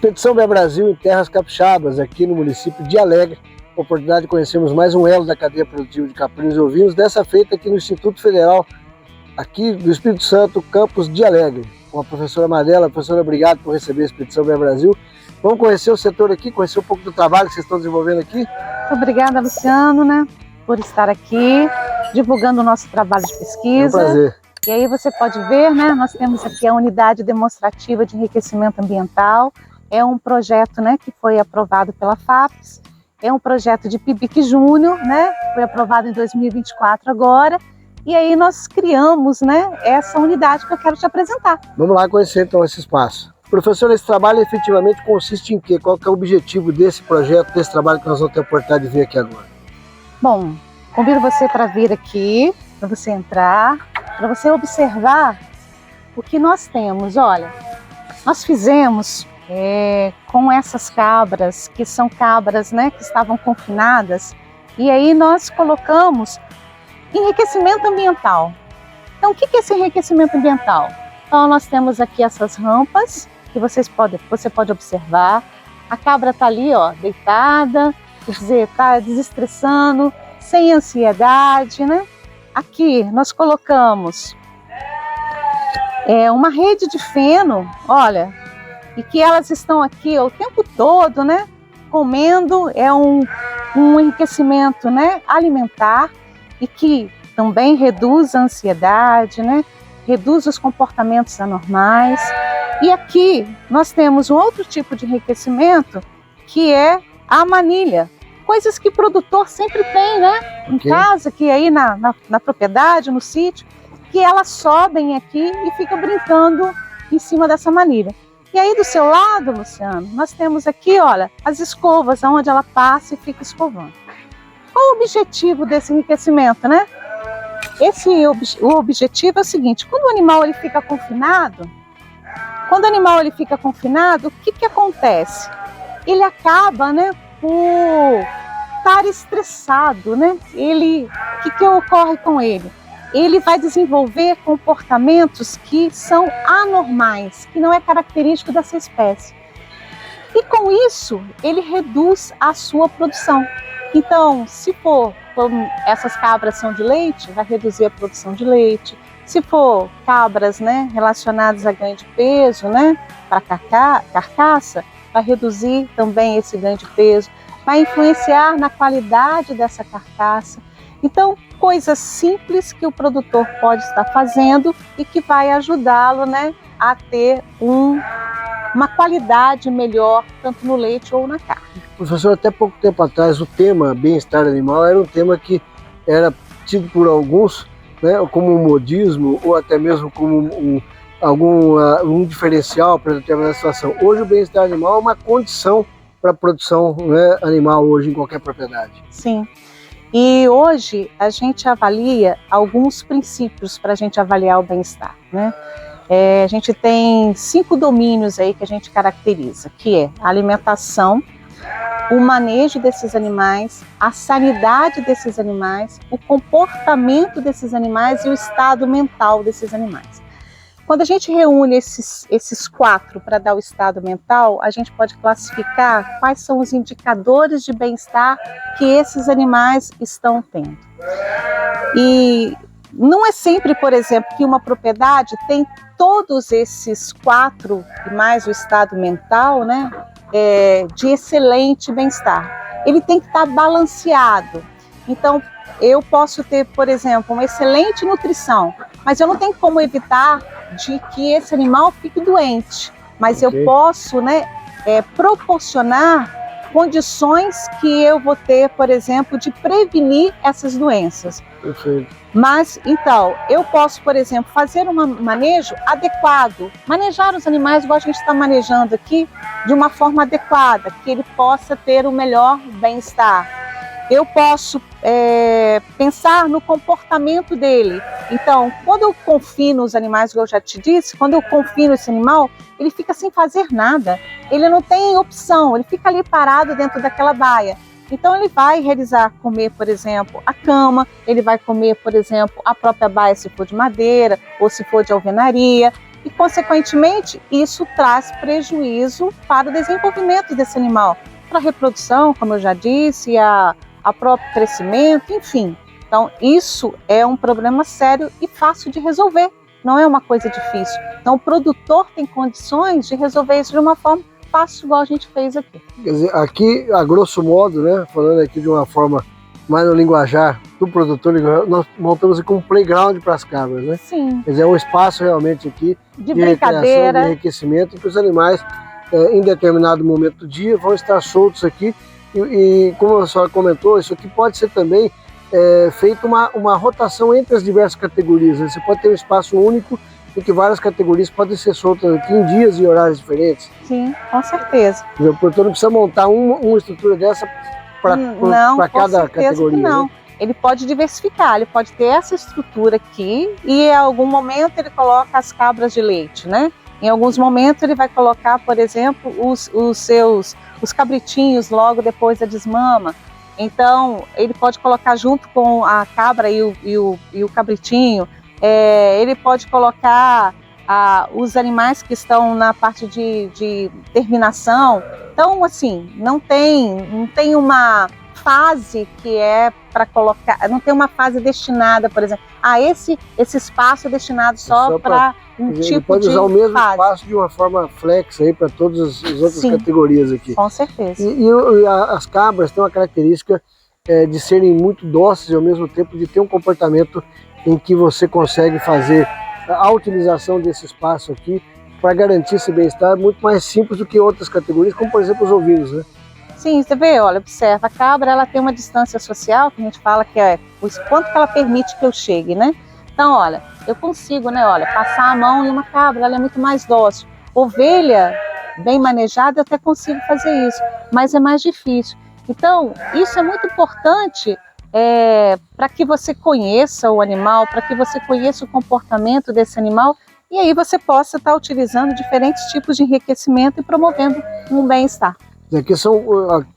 Expedição Bem Brasil em terras capixabas, aqui no município de Alegre. Oportunidade de conhecermos mais um elo da cadeia produtiva de caprinos e ovinos, dessa feita aqui no Instituto Federal, aqui do Espírito Santo, campus de Alegre. Com a professora Marela. Professora, obrigado por receber a Expedição Bem Brasil. Vamos conhecer o setor aqui, conhecer um pouco do trabalho que vocês estão desenvolvendo aqui. Obrigada, Luciano, por estar aqui, divulgando o nosso trabalho de pesquisa. É um prazer. E aí você pode ver, nós temos aqui a unidade demonstrativa de enriquecimento ambiental. É um projeto, que foi aprovado pela FAPES. É um projeto de PIBIC Júnior, foi aprovado em 2024 agora. E aí nós criamos, essa unidade que eu quero te apresentar. Vamos lá conhecer então esse espaço. Professor, esse trabalho efetivamente consiste em quê? Qual que é o objetivo desse projeto, desse trabalho que nós vamos ter a oportunidade de ver aqui agora? Bom, convido você para vir aqui, para você entrar, para você observar o que nós temos. Olha, nós fizemos com essas cabras, que são cabras que estavam confinadas, e aí nós colocamos enriquecimento ambiental. Então, o que é esse enriquecimento ambiental? Então, nós temos aqui essas rampas, que você pode observar. A cabra está ali, deitada, quer dizer, está desestressando, sem ansiedade, Aqui nós colocamos uma rede de feno, olha, e que elas estão aqui o tempo todo, comendo. É um enriquecimento, alimentar, e que também reduz a ansiedade, reduz os comportamentos anormais. E aqui nós temos um outro tipo de enriquecimento, que é a manilha. Coisas que o produtor sempre tem, em casa, que aí na propriedade, no sítio, que elas sobem aqui e ficam brincando em cima dessa manilha. E aí do seu lado, Luciano, nós temos aqui, olha, as escovas, onde ela passa e fica escovando. Qual o objetivo desse enriquecimento, O objetivo é o seguinte: quando o animal ele fica confinado, o que acontece? Ele acaba, por estar estressado, O que ocorre com ele? Ele vai desenvolver comportamentos que são anormais, que não é característico dessa espécie. E com isso, ele reduz a sua produção. Então, se for, como essas cabras são de leite, vai reduzir a produção de leite. Se for cabras, relacionadas a ganho de peso, para carcaça, vai reduzir também esse ganho de peso, vai influenciar na qualidade dessa carcaça. Então, coisas simples que o produtor pode estar fazendo e que vai ajudá-lo, a ter uma qualidade melhor, tanto no leite ou na carne. Professor, até pouco tempo atrás o tema bem-estar animal era um tema que era tido por alguns como um modismo ou até mesmo como um diferencial para determinada situação. Hoje o bem-estar animal é uma condição para a produção animal hoje em qualquer propriedade. Sim. E hoje a gente avalia alguns princípios para a gente avaliar o bem-estar, A gente tem 5 domínios aí que a gente caracteriza, que é a alimentação, o manejo desses animais, a sanidade desses animais, o comportamento desses animais e o estado mental desses animais. Quando a gente reúne esses 4 para dar o estado mental, a gente pode classificar quais são os indicadores de bem-estar que esses animais estão tendo. E não é sempre, por exemplo, que uma propriedade tem todos esses 4 e mais o estado mental, de excelente bem-estar. Ele tem que estar balanceado. Então, eu posso ter, por exemplo, uma excelente nutrição, mas eu não tenho como evitar de que esse animal fique doente. Mas eu posso, proporcionar condições que eu vou ter, por exemplo, de prevenir essas doenças. Perfeito. Mas, então, eu posso, por exemplo, fazer um manejo adequado, manejar os animais igual a gente está manejando aqui, de uma forma adequada, que ele possa ter o melhor bem-estar. Eu posso pensar no comportamento dele. Então, quando eu confino os animais, como eu já te disse, quando eu confino esse animal, ele fica sem fazer nada. Ele não tem opção, ele fica ali parado dentro daquela baia. Então, ele vai comer, por exemplo, a cama, ele vai comer, por exemplo, a própria baia, se for de madeira ou se for de alvenaria. e, consequentemente, isso traz prejuízo para o desenvolvimento desse animal, para a reprodução, como eu já disse, a próprio crescimento, enfim. Então, isso é um problema sério e fácil de resolver, não é uma coisa difícil. Então, o produtor tem condições de resolver isso de uma forma fácil, igual a gente fez aqui. Quer dizer, aqui, a grosso modo, né, falando aqui de uma forma mais no linguajar do produtor, nós montamos aqui um playground para as cabras, né? Sim. Quer dizer, é um espaço realmente aqui de brincadeira, de enriquecimento, que os animais, em determinado momento do dia, vão estar soltos aqui. E como a senhora comentou, isso aqui pode ser também feito uma rotação entre as diversas categorias, né? Você pode ter um espaço único em que várias categorias podem ser soltas aqui em dias e horários diferentes. Sim, com certeza. O produtor não precisa montar uma estrutura dessa para cada categoria. Não. Né? Ele pode diversificar, ele pode ter essa estrutura aqui e em algum momento ele coloca as cabras de leite, né? Em alguns momentos ele vai colocar, por exemplo, os cabritinhos logo depois da desmama. Então, ele pode colocar junto com a cabra e o cabritinho. Ele pode colocar os animais que estão na parte de terminação. Então, assim, não tem uma fase que é para colocar, não tem uma fase destinada, por exemplo, esse espaço é destinado só para um tipo de ele pode usar o mesmo espaço de uma forma flex aí para todas as outras categorias aqui. Com certeza. E as cabras têm uma característica de serem muito dóceis e ao mesmo tempo de ter um comportamento em que você consegue fazer a utilização desse espaço aqui para garantir esse bem-estar muito mais simples do que outras categorias, como por exemplo os ovinos, né? Sim, você vê, olha, observa, a cabra ela tem uma distância social, que a gente fala que é o quanto que ela permite que eu chegue, né? Então, olha, eu consigo, né, olha, passar a mão em uma cabra, ela é muito mais dócil. Ovelha, bem manejada, eu até consigo fazer isso, mas é mais difícil. Então, isso é muito importante para que você conheça o animal, para que você conheça o comportamento desse animal, e aí você possa estar utilizando diferentes tipos de enriquecimento e promovendo um bem-estar. Aqui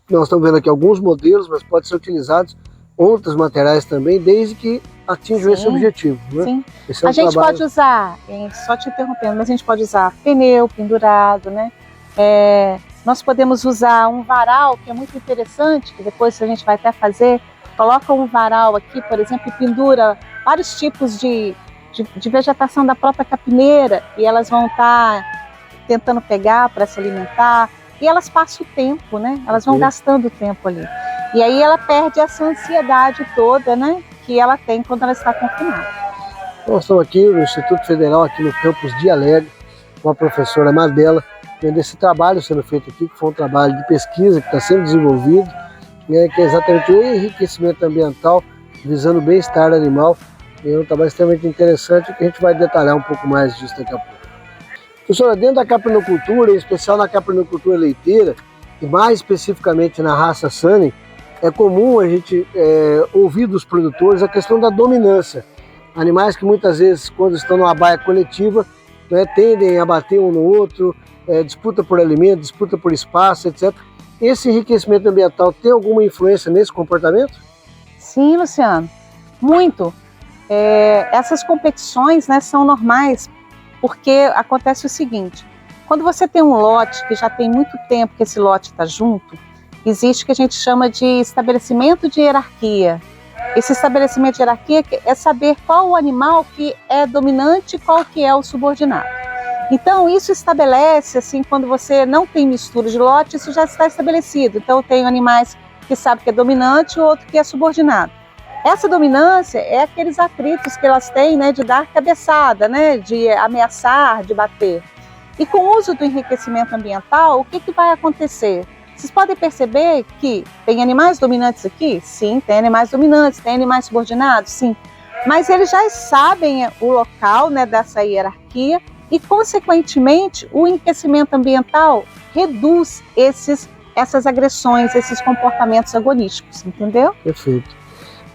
nós estamos vendo aqui alguns modelos, mas pode ser utilizados outros materiais também, desde que atinjam esse objetivo. Né? Sim. A gente pode usar, só te interrompendo, mas a gente pode usar pneu pendurado, né? Nós podemos usar um varal, que é muito interessante, que depois a gente vai até fazer, coloca um varal aqui, por exemplo, e pendura vários tipos de vegetação da própria capineira, e elas vão estar tentando pegar para se alimentar, e elas passam o tempo, né? Elas vão gastando o tempo ali. E aí ela perde essa ansiedade toda, né? Que ela tem quando ela está confinada. Nós estamos aqui no Instituto Federal, aqui no campus de Alegre, com a professora Madela, vendo esse trabalho sendo feito aqui, que foi um trabalho de pesquisa que está sendo desenvolvido, né, que é exatamente o enriquecimento ambiental, visando o bem-estar animal. É um trabalho extremamente interessante que a gente vai detalhar um pouco mais disso daqui a pouco. Professora, dentro da caprinocultura, em especial na caprinocultura leiteira, e mais especificamente na raça Sunny, é comum a gente ouvir dos produtores a questão da dominância. Animais que muitas vezes, quando estão numa baia coletiva, né, tendem a bater um no outro, disputa por alimento, disputa por espaço, etc. Esse enriquecimento ambiental tem alguma influência nesse comportamento? Sim, Luciano, muito. Essas competições, né, são normais, porque acontece o seguinte: quando você tem um lote que já tem muito tempo que esse lote está junto, existe o que a gente chama de estabelecimento de hierarquia. Esse estabelecimento de hierarquia é saber qual o animal que é dominante e qual que é o subordinado. Então, isso estabelece, assim, quando você não tem mistura de lote, isso já está estabelecido. Então, eu tenho animais que sabem que é dominante e outro que é subordinado. Essa dominância é aqueles atritos que elas têm, né, de dar cabeçada, né, de ameaçar, de bater. E com o uso do enriquecimento ambiental, o que vai acontecer? Vocês podem perceber que tem animais dominantes aqui? Sim, tem animais dominantes, tem animais subordinados? Sim. Mas eles já sabem o local, né, dessa hierarquia e, consequentemente, o enriquecimento ambiental reduz essas agressões, esses comportamentos agonísticos, entendeu? Perfeito.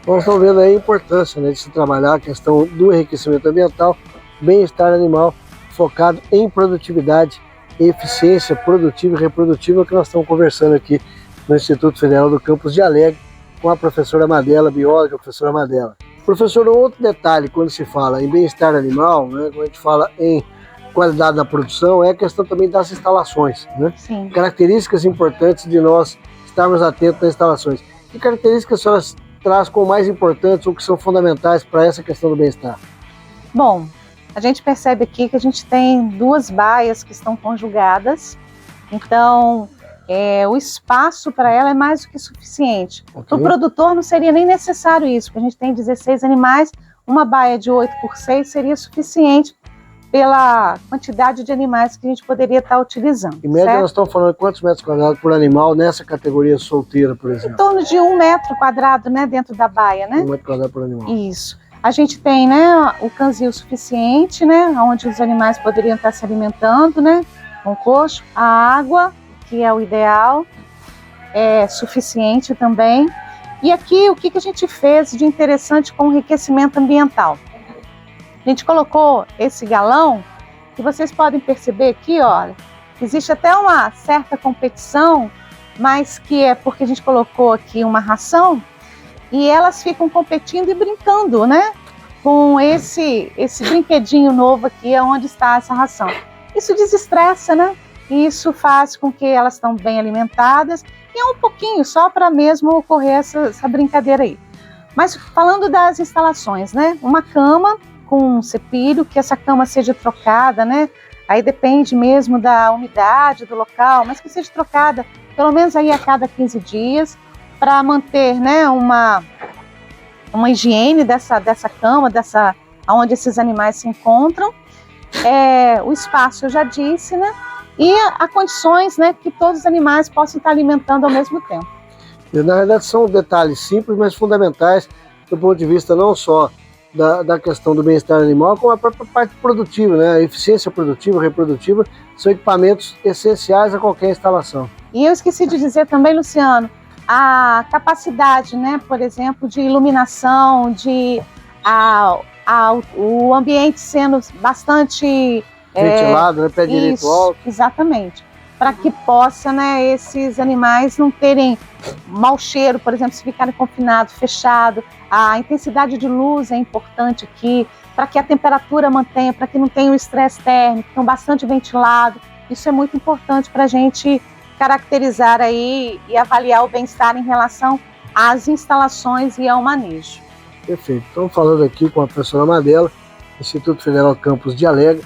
Nós estamos vendo aí a importância, né, de se trabalhar a questão do enriquecimento ambiental, bem-estar animal, focado em produtividade, eficiência produtiva e reprodutiva, que nós estamos conversando aqui no Instituto Federal do Campus de Alegre com a professora Madela, bióloga, professora Madela. Professor, um outro detalhe quando se fala em bem-estar animal, né, quando a gente fala em qualidade na produção é a questão também das instalações, né? Sim. Características importantes de nós estarmos atentos nas instalações. Que características a senhora traz como mais importantes ou que são fundamentais para essa questão do bem-estar? Bom, a gente percebe aqui que a gente tem duas baias que estão conjugadas, então o espaço para ela é mais do que suficiente. Okay. Para o produtor não seria nem necessário isso, porque a gente tem 16 animais, uma baia de 8x6 seria suficiente pela quantidade de animais que a gente poderia estar utilizando. Em média, certo? nós estamos falando de quantos metros quadrados por animal nessa categoria solteira, por exemplo? Em torno de 1 metro quadrado, né, dentro da baia, né? 1 metro quadrado por animal. Isso. A gente tem, né, o canzil suficiente, né, onde os animais poderiam estar se alimentando, né, com coxo. A água, que é o ideal, é suficiente também. E aqui, o que a gente fez de interessante com o enriquecimento ambiental? A gente colocou esse galão, que vocês podem perceber aqui, olha, existe até uma certa competição, mas que é porque a gente colocou aqui uma ração e elas ficam competindo e brincando, né? Com esse brinquedinho novo aqui, onde está essa ração. Isso desestressa, né? E isso faz com que elas estão bem alimentadas e é um pouquinho só para mesmo ocorrer essa brincadeira aí. Mas falando das instalações, né? Uma cama com um cepilho, que essa cama seja trocada, né? Aí depende mesmo da umidade do local, mas que seja trocada pelo menos aí a cada 15 dias, para manter, né, uma higiene dessa cama, onde esses animais se encontram. O espaço eu já disse, né? E há condições, né, que todos os animais possam estar alimentando ao mesmo tempo. E, na verdade, são detalhes simples, mas fundamentais do ponto de vista não só da questão do bem-estar animal, como a própria parte produtiva, né? A eficiência produtiva, reprodutiva, são equipamentos essenciais a qualquer instalação. E eu esqueci de dizer também, Luciano, a capacidade, né, por exemplo, de iluminação, o ambiente sendo bastante ventilado, né, pé direito alto. Exatamente, para que possa, né, esses animais não terem mau cheiro, por exemplo, se ficarem confinados, fechado. A intensidade de luz é importante aqui, para que a temperatura mantenha, para que não tenha o estresse térmico, estão bastante ventilado. Isso é muito importante para a gente caracterizar aí e avaliar o bem-estar em relação às instalações e ao manejo. Perfeito. Estamos falando aqui com a professora Madela, Instituto Federal Campus de Alegre,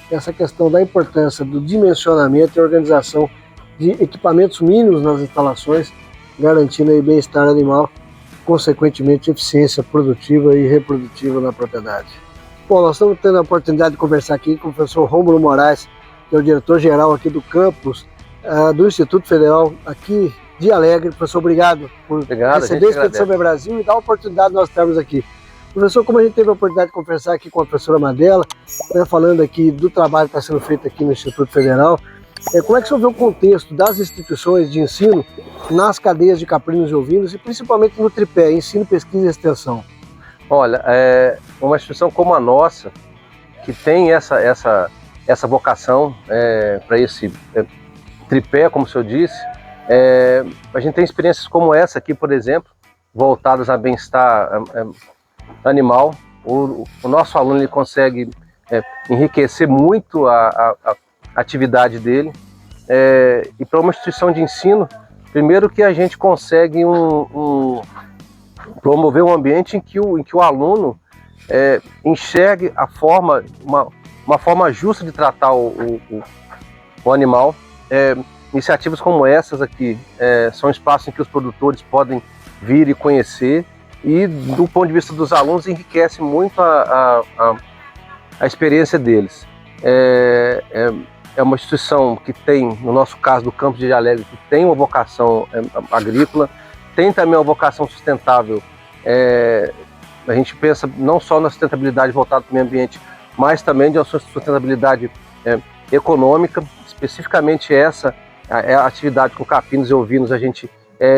essa questão da importância do dimensionamento e organização de equipamentos mínimos nas instalações, garantindo aí bem-estar animal, consequentemente eficiência produtiva e reprodutiva na propriedade. Bom, nós estamos tendo a oportunidade de conversar aqui com o professor Rômulo Moraes, que é o diretor-geral aqui do campus do Instituto Federal aqui de Alegre. Professor, obrigado por receber esse Expedição Bem Brasil e dar a oportunidade de nós estarmos aqui. Professor, como a gente teve a oportunidade de conversar aqui com a professora Madela, né, falando aqui do trabalho que está sendo feito aqui no Instituto Federal, como é que você vê o contexto das instituições de ensino nas cadeias de caprinos e ovinos e principalmente no tripé, ensino, pesquisa e extensão? Olha, uma instituição como a nossa, que tem essa vocação para esse tripé, como o senhor disse, a gente tem experiências como essa aqui, por exemplo, voltadas a bem-estar animal. O nosso aluno ele consegue enriquecer muito a atividade dele, e para uma instituição de ensino, primeiro que a gente consegue promover um ambiente em que o aluno enxergue uma forma justa de tratar o animal. Iniciativas como essas aqui são espaços em que os produtores podem vir e conhecer, e do ponto de vista dos alunos enriquece muito a experiência deles. É uma instituição que tem, no nosso caso do Campus de Alegre, que tem uma vocação agrícola, tem também uma vocação sustentável. A gente pensa não só na sustentabilidade voltada para o meio ambiente, mas também de uma sustentabilidade econômica. Especificamente essa a atividade com capinos e ovinos, a gente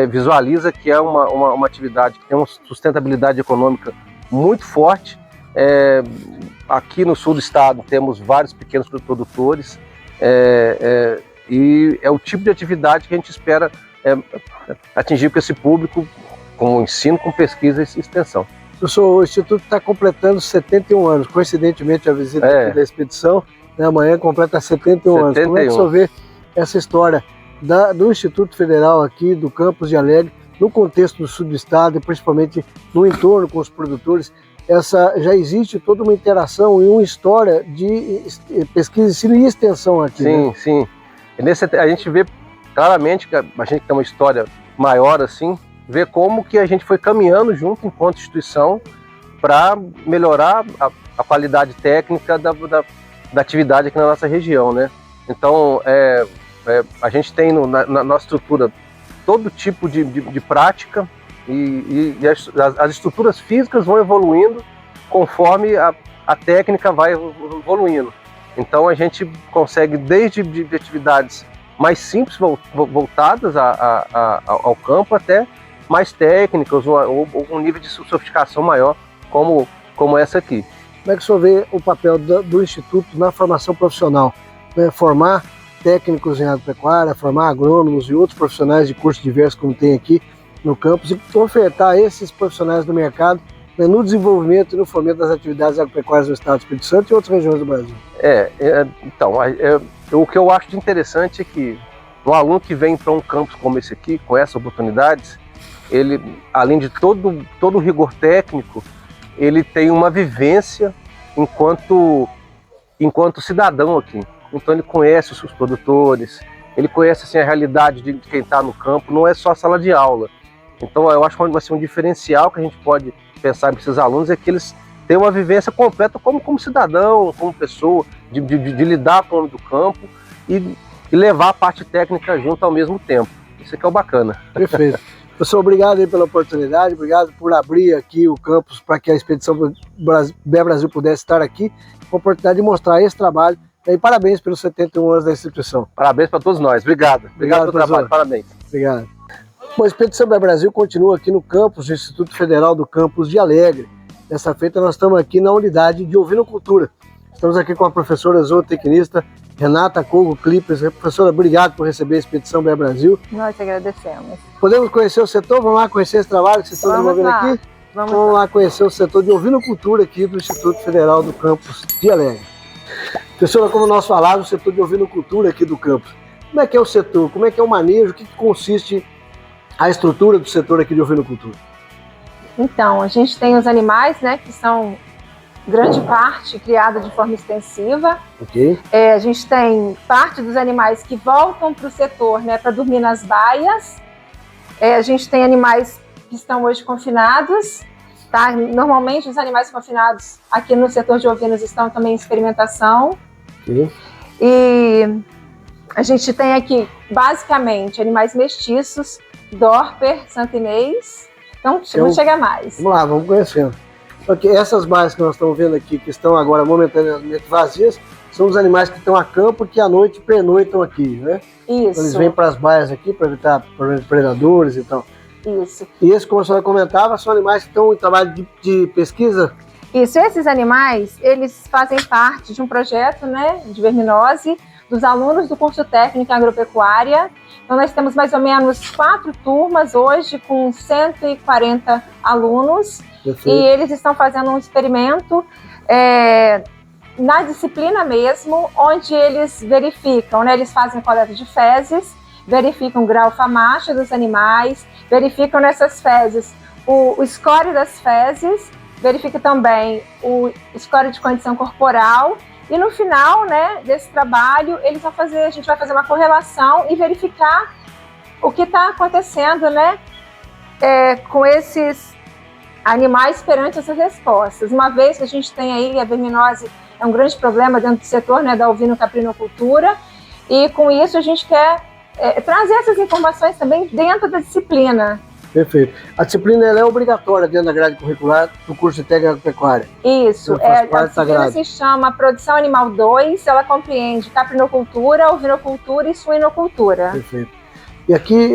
visualiza que é uma atividade que tem uma sustentabilidade econômica muito forte. Aqui no sul do estado temos vários pequenos produtores, e é o tipo de atividade que a gente espera atingir com esse público, com ensino, com pesquisa e extensão. O Instituto está completando 71 anos, coincidentemente a visita aqui da expedição, né? Amanhã completa 71 anos. Como é que o senhor vê essa história do Instituto Federal aqui, do campus de Alegre, no contexto do subestado e principalmente no entorno com os produtores? Já existe toda uma interação e uma história de pesquisa, ensino e extensão aqui. Sim, né? sim. A gente vê claramente que a gente tem uma história maior assim, vê como que a gente foi caminhando junto enquanto instituição para melhorar a qualidade técnica da atividade aqui na nossa região, né? Então, a gente tem na nossa estrutura todo tipo de prática e as estruturas físicas vão evoluindo conforme a técnica vai evoluindo. Então a gente consegue desde de atividades mais simples voltadas ao campo até mais técnicas ou um nível de sofisticação maior como essa aqui. Como é que o senhor vê o papel do Instituto na formação profissional? Né? Formar técnicos em agropecuária, formar agrônomos e outros profissionais de cursos diversos como tem aqui no campus e ofertar esses profissionais do mercado, né, no desenvolvimento e no fomento das atividades agropecuárias do estado do Espírito Santo e outras regiões do Brasil. Então, o que eu acho de interessante é que um aluno que vem para um campus como esse aqui, com essas oportunidades, ele, além de todo o rigor técnico, ele tem uma vivência enquanto cidadão aqui. Então ele conhece os produtores, ele conhece assim, a realidade de quem está no campo, não é só a sala de aula. Então eu acho que vai ser um diferencial que a gente pode pensar para esses alunos, é que eles têm uma vivência completa como cidadão, como pessoa, de lidar com o homem do campo e levar a parte técnica junto ao mesmo tempo. Isso aqui é o bacana. Perfeito. Professor, obrigado aí pela oportunidade, obrigado por abrir aqui o campus para que a Expedição BE Brasil pudesse estar aqui, com a oportunidade de mostrar esse trabalho. E parabéns pelos 71 anos da instituição. Parabéns para todos nós. Obrigado pelo trabalho. Parabéns. Obrigado. Bom, a Expedição BE Brasil continua aqui no campus do Instituto Federal do Campus de Alegre. Nessa feita nós estamos aqui na unidade de ovinocultura. Estamos aqui com a professora zootecnista Renata Kogo Clippers. Professora, obrigado por receber a Expedição BE Brasil. Nós agradecemos. Podemos conhecer o setor? Vamos lá conhecer esse trabalho que vocês estão desenvolvendo aqui? Vamos lá conhecer o setor de ovinocultura aqui do Instituto Federal do Campus de Alegre. Professora, como nós falávamos, o setor de ovinocultura aqui do campus. Como é que é o setor? Como é que é o manejo? O que consiste a estrutura do setor aqui de ovinocultura? Então, a gente tem os animais, né, que são grande parte criada de forma extensiva. Ok. A gente tem parte dos animais que voltam para o setor, né, para dormir nas baias. A gente tem animais que estão hoje confinados. Tá? Normalmente os animais confinados aqui no setor de ovinos estão também em experimentação. Okay. E a gente tem aqui basicamente animais mestiços, Dorper, Santinês. Então não chega mais. Vamos lá, vamos conhecendo. Porque essas baias que nós estamos vendo aqui, que estão agora momentaneamente vazias, são os animais que estão a campo que à noite pernoitam aqui, né? Isso. Então, eles vêm para as baias aqui para evitar predadores e tal. Isso. E esses, como a senhora comentava, são animais que estão em trabalho de pesquisa? Isso, esses animais, eles fazem parte de um projeto, né, de verminose dos alunos do curso técnico em agropecuária. Então nós temos mais ou menos 4 turmas hoje com 140 alunos. Perfeito. E eles estão fazendo um experimento na disciplina mesmo, onde eles verificam, né, eles fazem coleta de fezes, verificam o grau famacho dos animais, verificam nessas fezes o score das fezes, verifica também o score de condição corporal e no final, né, desse trabalho a gente vai fazer uma correlação e verificar o que está acontecendo, né, com esses animais perante essas respostas. Uma vez que a gente tem aí a verminose é um grande problema dentro do setor, né, da ovino-caprinocultura, e com isso a gente quer trazer essas informações também dentro da disciplina. Perfeito. A disciplina ela é obrigatória dentro da grade curricular do curso de técnica agropecuária. Isso. A disciplina se chama Produção Animal 2, ela compreende caprinocultura, ovinocultura e suinocultura. Perfeito. E aqui,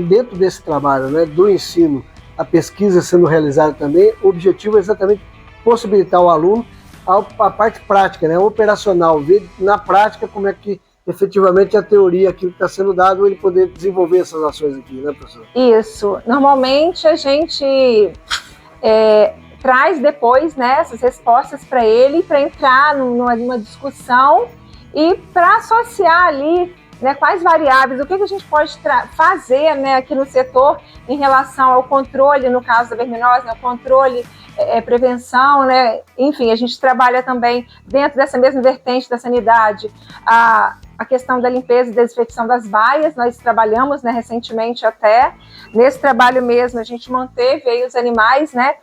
dentro desse trabalho, né, do ensino, a pesquisa sendo realizada também, o objetivo é exatamente possibilitar ao aluno a parte prática, né, operacional, ver na prática como é que efetivamente a teoria, aquilo que está sendo dado, ele poder desenvolver essas ações aqui, né, professor? Isso. Normalmente a gente traz depois, né, essas respostas para ele, para entrar numa discussão e para associar ali, né, quais variáveis, o que a gente pode fazer, né, aqui no setor em relação ao controle, no caso da verminose, né, o controle, prevenção, né, enfim, a gente trabalha também dentro dessa mesma vertente da sanidade, a questão da limpeza e desinfecção das baias. Nós trabalhamos, né, recentemente até, nesse trabalho mesmo, a gente manteve aí os animais, né,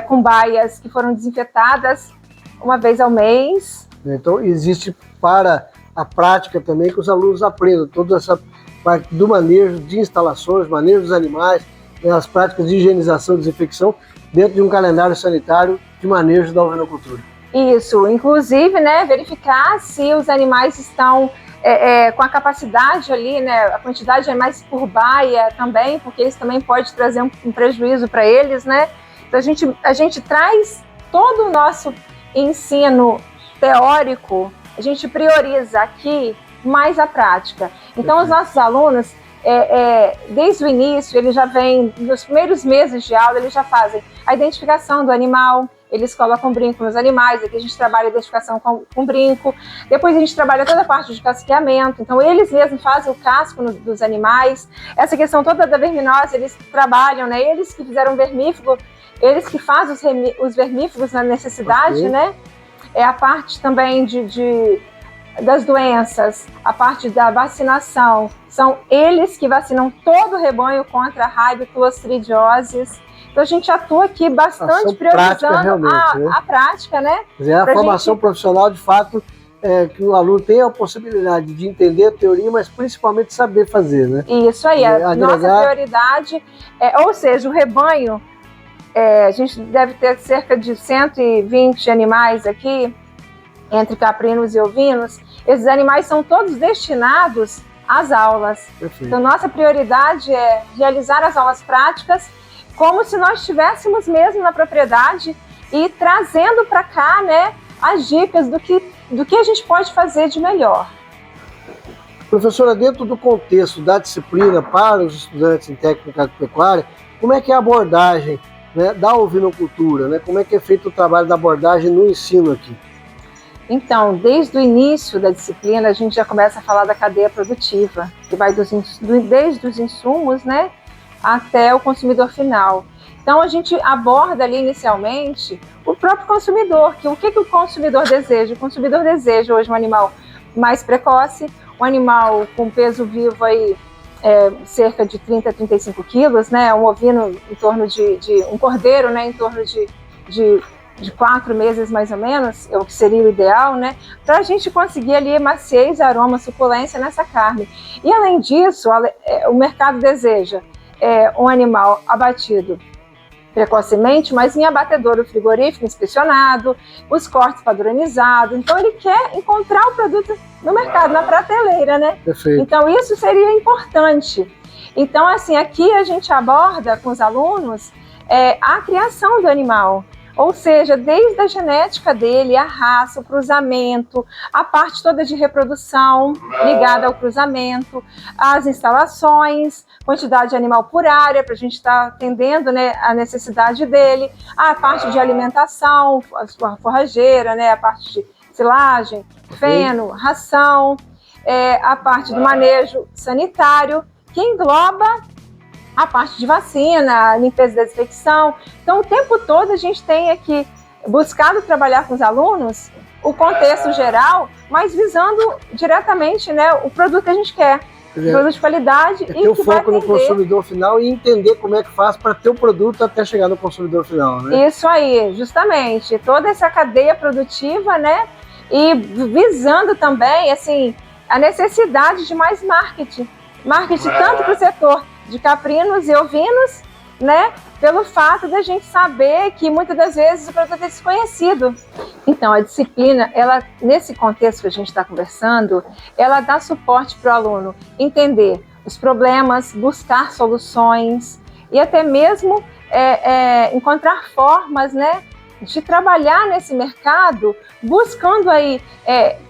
com baias que foram desinfetadas uma vez ao mês. Então, existe para a prática também que os alunos aprendam toda essa parte do manejo de instalações, manejo dos animais, né, as práticas de higienização e desinfecção dentro de um calendário sanitário de manejo da ovinocultura. Isso, inclusive, né, verificar se os animais estão com a capacidade ali, né, a quantidade de animais por baia também, porque isso também pode trazer um prejuízo para eles, né? Então a gente traz todo o nosso ensino teórico, a gente prioriza aqui mais a prática. Então os nossos alunos, desde o início, eles já vêm, nos primeiros meses de aula, eles já fazem a identificação do animal, eles colocam brinco nos animais, aqui a gente trabalha a identificação com brinco, depois a gente trabalha toda a parte de casqueamento, então eles mesmos fazem o casco dos animais, essa questão toda da verminose, eles trabalham, né, eles que fizeram vermífugo, eles que fazem os vermífugos na necessidade, né, a parte também das doenças, a parte da vacinação, são eles que vacinam todo o rebanho contra a raiva e clostridioses. Então a gente atua aqui bastante priorizando a prática, né? Quer dizer, a formação profissional, de fato, que o aluno tem a possibilidade de entender a teoria, mas principalmente saber fazer, né? Isso aí, a nossa prioridade, ou seja, o rebanho, a gente deve ter cerca de 120 animais aqui, entre caprinos e ovinos. Esses animais são todos destinados às aulas. Perfeito. Então nossa prioridade é realizar as aulas práticas como se nós estivéssemos mesmo na propriedade e trazendo para cá, né, as dicas do que a gente pode fazer de melhor. Professora, dentro do contexto da disciplina para os estudantes em técnica agropecuária, como é que é a abordagem, né, da ovinocultura, né? Como é que é feito o trabalho da abordagem no ensino aqui? Então, desde o início da disciplina, a gente já começa a falar da cadeia produtiva, que vai desde os insumos, né, até o consumidor final. Então a gente aborda ali inicialmente o próprio consumidor, o que o consumidor deseja. O consumidor deseja hoje um animal mais precoce, um animal com peso vivo aí, cerca de 30 a 35 quilos, né, um ovino em torno um cordeiro, né, em torno de 4 meses mais ou menos, é o que seria o ideal, né, para a gente conseguir ali maciez, aroma, suculência nessa carne. E além disso, o mercado deseja um animal abatido precocemente, mas em abatedouro frigorífico inspecionado, os cortes padronizados. Então ele quer encontrar o produto no mercado, na prateleira, né? Perfeito. Então isso seria importante. Então assim, aqui a gente aborda com os alunos a criação do animal. Ou seja, desde a genética dele, a raça, o cruzamento, a parte toda de reprodução ligada ao cruzamento, as instalações, quantidade de animal por área, para a gente estar atendendo, né, a necessidade dele, a parte de alimentação, a forrageira, né, a parte de silagem, feno, ração, a parte do manejo sanitário, que engloba a parte de vacina, limpeza e desinfecção. Então, o tempo todo a gente tem aqui buscado trabalhar com os alunos o contexto geral, mas visando diretamente, né, o produto que a gente quer. Produto de qualidade. Ter o foco no consumidor final e entender como é que faz para ter o produto até chegar no consumidor final, né? Isso aí, justamente. Toda essa cadeia produtiva, né? E visando também, assim, a necessidade de mais marketing. Marketing tanto para o setor de caprinos e ovinos, né? Pelo fato da gente saber que muitas das vezes o produto é desconhecido. Então, a disciplina, ela, nesse contexto que a gente está conversando, ela dá suporte para o aluno entender os problemas, buscar soluções e até mesmo encontrar formas, né, de trabalhar nesse mercado, buscando aí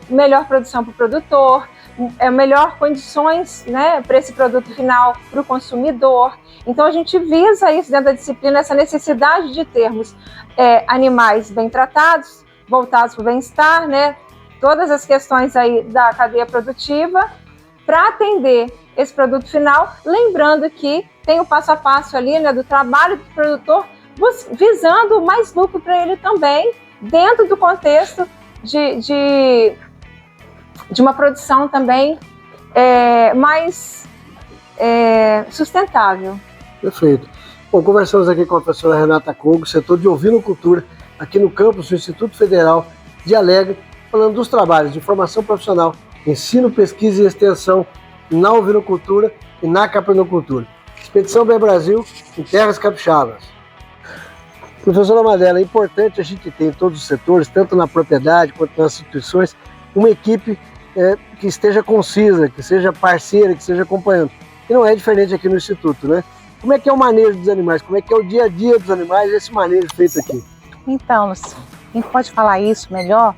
melhor produção para o produtor, melhor condições, né, para esse produto final para o consumidor. Então a gente visa isso dentro da disciplina, essa necessidade de termos animais bem tratados, voltados para o bem-estar, né, todas as questões aí da cadeia produtiva para atender esse produto final, lembrando que tem o passo a passo ali, né, do trabalho do produtor, visando mais lucro para ele também, dentro do contexto de uma produção também mais sustentável. Perfeito. Bom, conversamos aqui com a professora Renata Kogo, setor de ovinocultura, aqui no campus do Instituto Federal de Alegre, falando dos trabalhos de formação profissional, ensino, pesquisa e extensão na ovinocultura e na caprinocultura. Expedição Bem Brasil em terras capixabas. Professora Madela, é importante a gente ter em todos os setores, tanto na propriedade quanto nas instituições, uma equipe que esteja concisa, que seja parceira, que seja acompanhando. E não é diferente aqui no Instituto, né? Como é que é o manejo dos animais? Como é que é o dia a dia dos animais, esse manejo feito aqui? Então, Luciano, quem pode falar isso melhor,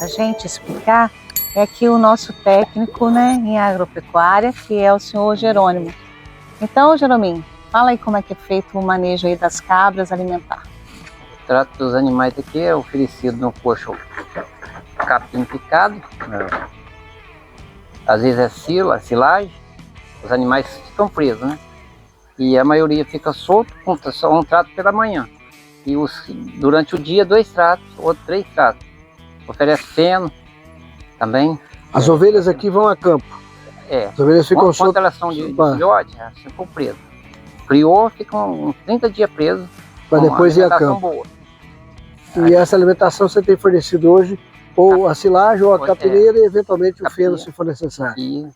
a gente explicar, é aqui o nosso técnico, né, em agropecuária, que é o senhor Jerônimo. Então, Jerominho, fala aí como é que é feito o manejo aí das cabras alimentar. O trato dos animais aqui é oferecido no coxo capim picado, às vezes é silagem, os animais ficam presos, né? E a maioria fica solto, só um trato pela manhã. E durante o dia, 2 tratos, ou 3 tratos. Oferece feno também. As ovelhas aqui vão a campo. É. As ovelhas ficam soltas. Quando elas são de filhote, elas ficam presas. Criou, ficam uns 30 dias presos. Para depois ir a campo. Boa. E essa alimentação você tem fornecido hoje, ou a silagem, ou a capineira, e eventualmente o feno, se for necessário. E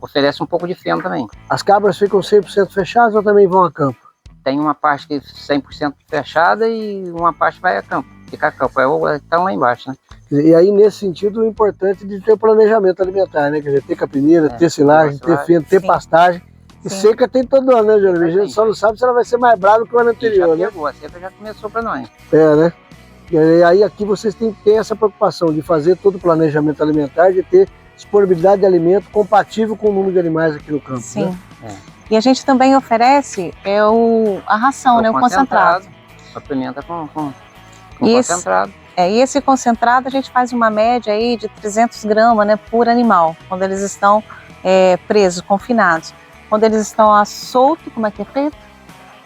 oferece um pouco de feno também. As cabras ficam 100% fechadas ou também vão a campo? Tem uma parte que é 100% fechada e uma parte vai a campo. Fica a campo, estão lá embaixo, né? E aí, nesse sentido, o importante de ter planejamento alimentar, né? Quer dizer, ter capineira, ter silagem, ter feno, ter pastagem. E seca tem todo ano, né, Jerônimo? A gente só não sabe se ela vai ser mais brava que o ano anterior, né? A seca já começou para nós. Né? E aí aqui vocês têm que ter essa preocupação de fazer todo o planejamento alimentar, de ter disponibilidade de alimento compatível com o número de animais aqui no campo. Sim. Né? E a gente também oferece a ração, né? O concentrado. Suplementa com concentrado. E esse concentrado a gente faz uma média aí de 300 gramas, né, por animal, quando eles estão presos, confinados. Quando eles estão soltos, como é que é feito?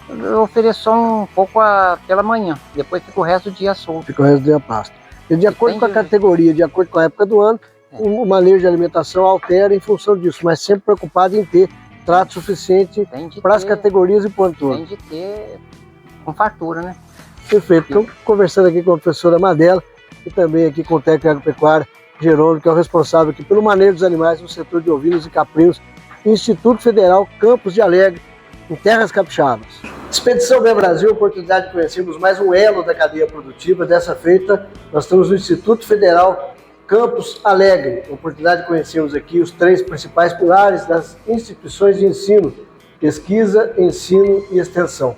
Eu ofereço um pouco pela manhã, depois fica o resto do dia solto. Fica o resto do dia pasto. E de acordo com a categoria, de acordo com a época do ano, o manejo de alimentação altera em função disso, mas sempre preocupado em ter trato suficiente para as categorias e para o todo. Tem de ter com fartura, né? Perfeito. Então, conversando aqui com a professora Madela e também aqui com o técnico agropecuário Jerônimo, que é o responsável aqui pelo manejo dos animais no setor de ovinos e caprinos, Instituto Federal Campos de Alegre, em terras capixabas. Expedição Bem Brasil, oportunidade de conhecermos mais um elo da cadeia produtiva. Dessa feita, nós estamos no Instituto Federal Campos Alegre. Oportunidade de conhecermos aqui os 3 principais pilares das instituições de ensino: pesquisa, ensino e extensão.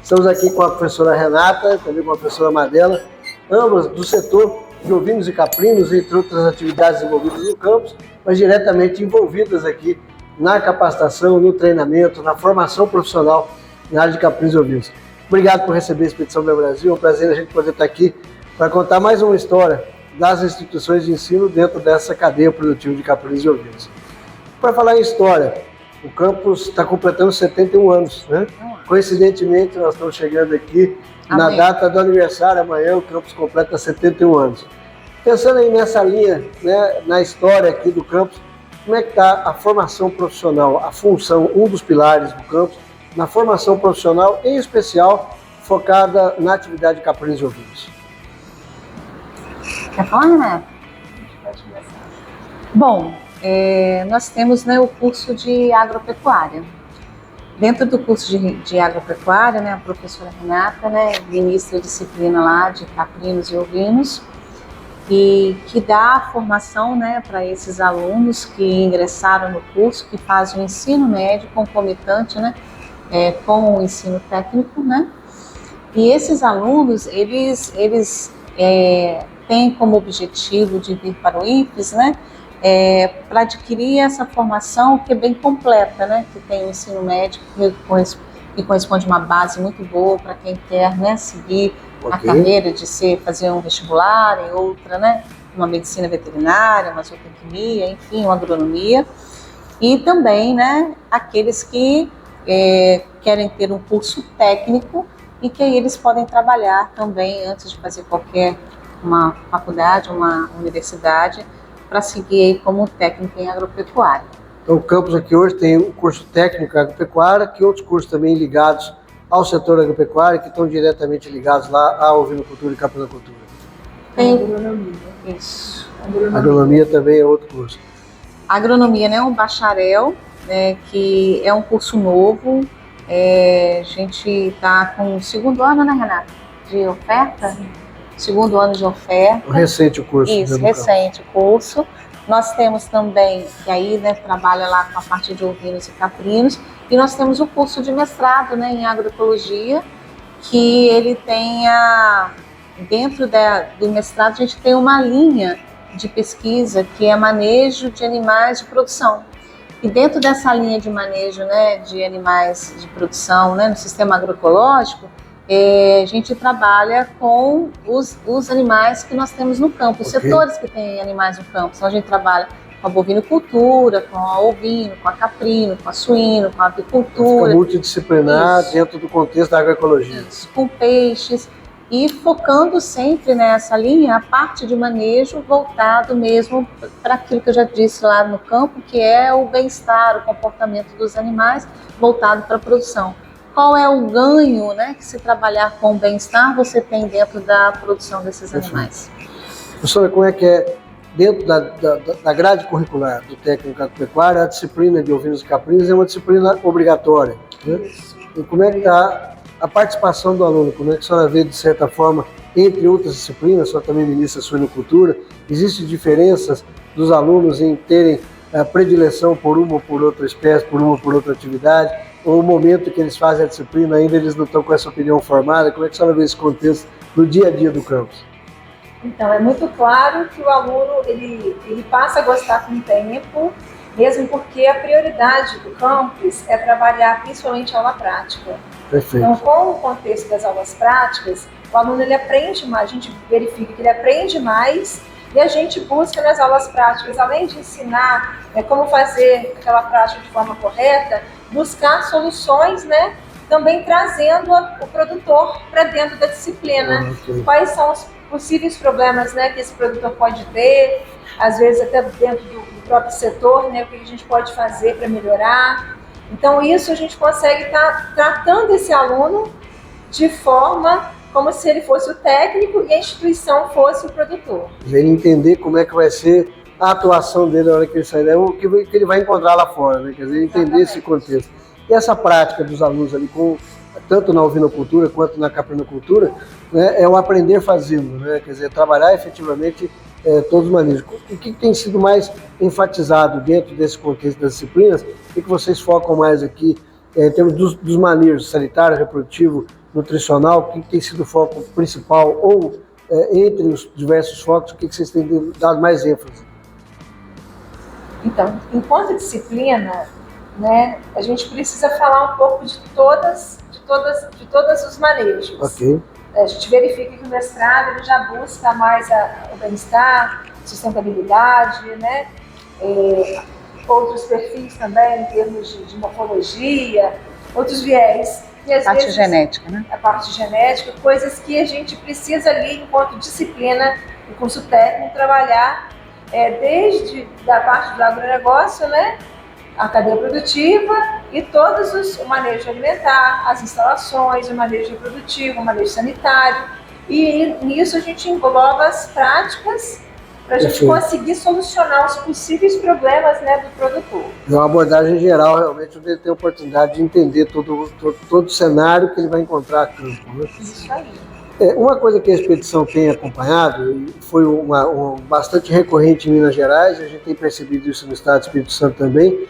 Estamos aqui com a professora Renata, também com a professora Madela, ambas do setor de ovinos e caprinos, entre outras atividades envolvidas no campus, mas diretamente envolvidas aqui na capacitação, no treinamento, na formação profissional na área de caprinos e ovinos. Obrigado por receber a Expedição Bem Brasil, é um prazer a gente poder estar aqui para contar mais uma história das instituições de ensino dentro dessa cadeia produtiva de caprinos e ovinos. Para falar em história, o campus está completando 71 anos, né? Coincidentemente, nós estamos chegando aqui na data do aniversário, amanhã o campus completa 71 anos. Pensando aí nessa linha, né, na história aqui do campus, como é que está a formação profissional, a função, um dos pilares do campus, na formação profissional, em especial, focada na atividade de caprinos e ovinos? Quer falar, Renata? Bom, nós temos, né, o curso de agropecuária. Dentro do curso de agropecuária, né, a professora Renata, né, ministra a disciplina lá de caprinos e ovinos, e que dá a formação, né, para esses alunos que ingressaram no curso, que fazem o ensino médio concomitante, né, com o ensino técnico, né. E esses alunos, eles têm como objetivo de vir para o IFES, né, para adquirir essa formação que é bem completa, né, que tem o ensino médio que corresponde a uma base muito boa para quem quer, né, seguir a carreira de fazer um vestibular e outra, né, uma medicina veterinária, uma zootecnia, enfim, uma agronomia. E também, né, aqueles que querem ter um curso técnico e que aí eles podem trabalhar também antes de fazer uma faculdade, uma universidade, para seguir aí como técnico em agropecuária. Então o campus aqui hoje tem o curso técnico em agropecuária, que outros cursos também ligados ao setor agropecuário, que estão diretamente ligados lá à ovinocultura e caprinocultura. Tem Agronomia. isso. Agronomia também é outro curso. Agronomia, né, um bacharel, né, que é um curso novo. A gente está com o segundo ano, né, Renata, de oferta? Sim. Segundo ano de oferta. Recente o curso. Isso, recente o curso. Nós temos também, que aí, né, trabalha lá com a parte de ovinos e caprinos, e nós temos o curso de mestrado, né, em agroecologia, que ele tem dentro do mestrado a gente tem uma linha de pesquisa que é manejo de animais de produção. E dentro dessa linha de manejo, né, de animais de produção, né, no sistema agroecológico, a gente trabalha com os animais que nós temos no campo, os setores que têm animais no campo. Então a gente trabalha com a bovinocultura, com a ovino, com a caprino, com a suíno, com a avicultura. Fica multidisciplinar dentro do contexto da agroecologia. Isso, com peixes. E focando sempre nessa linha a parte de manejo voltado mesmo para aquilo que eu já disse lá no campo, que é o bem-estar, o comportamento dos animais voltado para a produção. Qual é o ganho, né, que se trabalhar com o bem-estar você tem dentro da produção desses animais? Professora, como é que é, dentro da grade curricular do técnico agropecuário, a disciplina de ovinos e caprinos é uma disciplina obrigatória, né? E como é que está a participação do aluno? Como é que a senhora vê, de certa forma, entre outras disciplinas, a senhora também ministra suinocultura, existem diferenças dos alunos em terem a predileção por uma ou por outra espécie, por uma ou por outra atividade, ou o momento que eles fazem a disciplina ainda eles não estão com essa opinião formada? Como é que a senhora vê esse contexto no dia a dia do campus? Então, é muito claro que o aluno ele passa a gostar com o tempo, mesmo porque a prioridade do campus é trabalhar principalmente a aula prática. Perfeito. Então, com o contexto das aulas práticas, o aluno ele aprende mais, a gente verifica que ele aprende mais e a gente busca nas aulas práticas, além de ensinar como fazer aquela prática de forma correta, buscar soluções, né, também trazendo o produtor para dentro da disciplina. Quais são os possíveis problemas, né, que esse produtor pode ter, às vezes até dentro do próprio setor, né, o que a gente pode fazer para melhorar. Então isso a gente consegue estar tratando esse aluno de forma como se ele fosse o técnico e a instituição fosse o produtor. Ele entender como é que vai ser a atuação dele na hora que ele sair, o que ele vai encontrar lá fora, né? Quer dizer, entender esse contexto. E essa prática dos alunos ali, tanto na ovinocultura quanto na caprinocultura, né, é o aprender fazendo, né? Quer dizer, trabalhar efetivamente todos os manejos. O que tem sido mais enfatizado dentro desse contexto das disciplinas? O que vocês focam mais aqui em termos dos manejos sanitário, reprodutivo, nutricional? O que tem sido o foco principal? Ou entre os diversos focos, o que vocês têm dado mais ênfase? Então, enquanto disciplina, né, a gente precisa falar um pouco de todos os manejos. Ok. A gente verifica que o mestrado ele já busca mais o bem-estar, sustentabilidade, né? Outros perfis também, em termos de morfologia, outros viés. E às Parte vezes, genética, né? A parte genética, coisas que a gente precisa ali, enquanto disciplina, no curso técnico, trabalhar desde a parte do agronegócio, né? A cadeia produtiva e o manejo alimentar, as instalações, o manejo reprodutivo, o manejo sanitário. E nisso a gente engloba as práticas para a gente conseguir solucionar os possíveis problemas, né, do produtor. É uma abordagem geral, realmente, onde ele tem a oportunidade de entender todo o cenário que ele vai encontrar a campo, né? Isso aí. Uma coisa que a expedição tem acompanhado, e foi bastante recorrente em Minas Gerais, a gente tem percebido isso no estado do Espírito Santo também,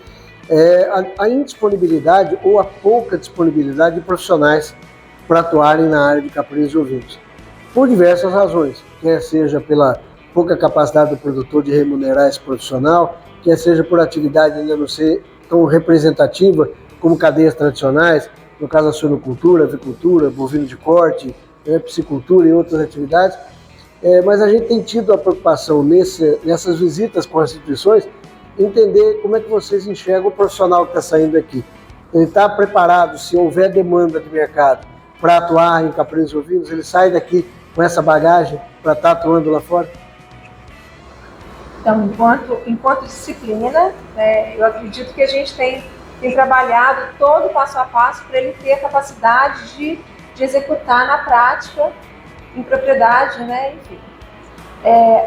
a indisponibilidade ou a pouca disponibilidade de profissionais para atuarem na área de caprinos e ovinos, por diversas razões, quer seja pela pouca capacidade do produtor de remunerar esse profissional, quer seja por atividade ainda não ser tão representativa como cadeias tradicionais, no caso da suinocultura, avicultura, bovino de corte, piscicultura e outras atividades. Mas a gente tem tido a preocupação nessas visitas com as instituições, entender como é que vocês enxergam o profissional que está saindo aqui. Ele está preparado, se houver demanda de mercado, para atuar em caprinos e ovinos, ele sai daqui com essa bagagem para estar atuando lá fora? Então, enquanto disciplina, eu acredito que a gente tem trabalhado todo passo a passo para ele ter a capacidade de executar na prática, em propriedade, né? Enfim.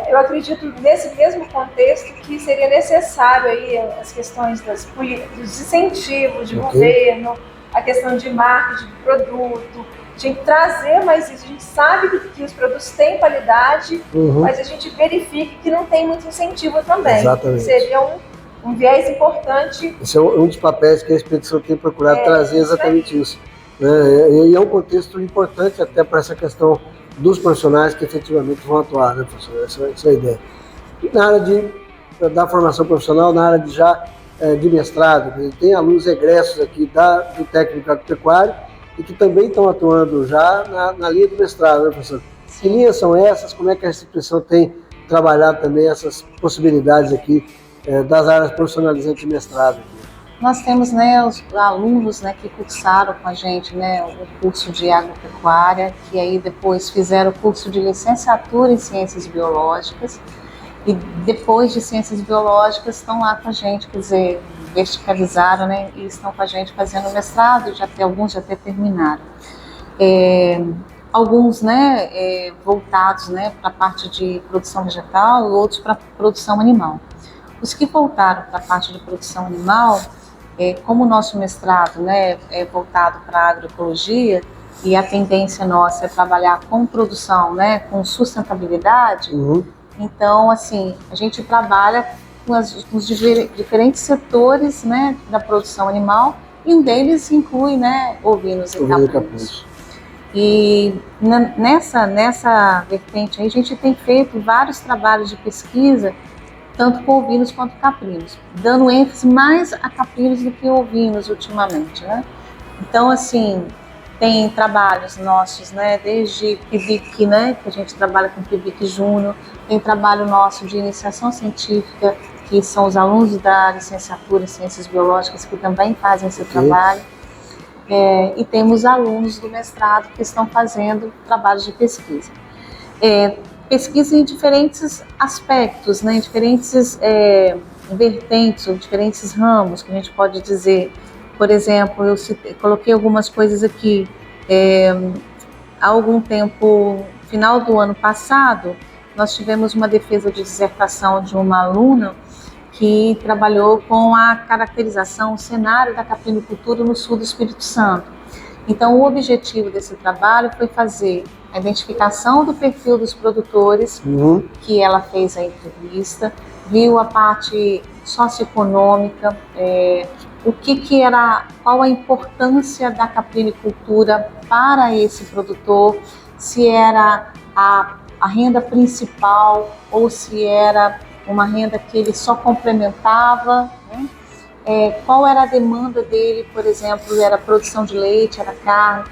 Eu acredito nesse mesmo contexto que seria necessário aí as questões dos incentivos de governo, a questão de marketing de produto, de trazer mais isso. A gente sabe que os produtos têm qualidade, mas a gente verifica que não tem muito incentivo também. Exatamente. Seria um viés importante. Esse é um dos papéis que a expedição tem procurado trazer exatamente isso. E é um contexto importante até para essa questão dos profissionais que efetivamente vão atuar, né, professor? Essa é a ideia. E na área da formação profissional, na área de mestrado, tem alunos egressos aqui do técnico agropecuário e que também estão atuando já na linha do mestrado, né, professor? Que linhas são essas? Como é que a instituição tem trabalhado também essas possibilidades aqui das áreas profissionalizantes de mestrado? Nós temos, né, os alunos, né, que cursaram com a gente, né, o curso de agropecuária, que aí depois fizeram o curso de licenciatura em ciências biológicas, e depois de ciências biológicas estão lá com a gente, quer dizer, verticalizaram, né, e estão com a gente fazendo mestrado, alguns já até terminaram. Alguns, né, voltados, né, para a parte de produção vegetal e outros para produção animal. Os que voltaram para a parte de produção animal, como o nosso mestrado, né, é voltado para a agroecologia e a tendência nossa é trabalhar com produção, né, com sustentabilidade, então, assim, a gente trabalha com os diferentes setores, né, da produção animal, e um deles inclui, né, ovinos e caprinos. E nessa vertente aí, a gente tem feito vários trabalhos de pesquisa, tanto com ovinos quanto caprinos, dando ênfase mais a caprinos do que ovinos ultimamente, né? Então, assim, tem trabalhos nossos, né, desde PIBIC, né, que a gente trabalha com PIBIC Júnior, tem trabalho nosso de iniciação científica, que são os alunos da licenciatura em Ciências Biológicas que também fazem esse trabalho, e temos alunos do mestrado que estão fazendo trabalhos de pesquisa. Pesquisa em diferentes aspectos, né, em diferentes vertentes, ou diferentes ramos, que a gente pode dizer. Por exemplo, eu coloquei algumas coisas aqui. Há algum tempo, final do ano passado, nós tivemos uma defesa de dissertação de uma aluna que trabalhou com a caracterização, o cenário da caprinocultura no sul do Espírito Santo. Então, o objetivo desse trabalho foi fazer a identificação do perfil dos produtores, que ela fez a entrevista, viu a parte socioeconômica, qual a importância da caprinicultura para esse produtor, se era a renda principal ou se era uma renda que ele só complementava, né? Qual era a demanda dele, por exemplo, era produção de leite, era carne,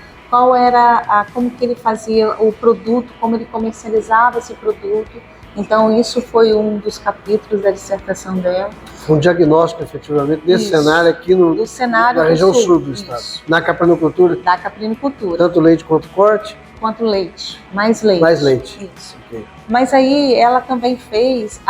como que ele fazia o produto, como ele comercializava esse produto. Então, isso foi um dos capítulos da dissertação dela. Um diagnóstico, efetivamente, desse cenário aqui na região sul do estado. Na caprinocultura? Da caprinocultura. Tanto leite quanto corte? Quanto leite. Mais leite. Mais leite. Isso. Okay. Mas aí ela também fez,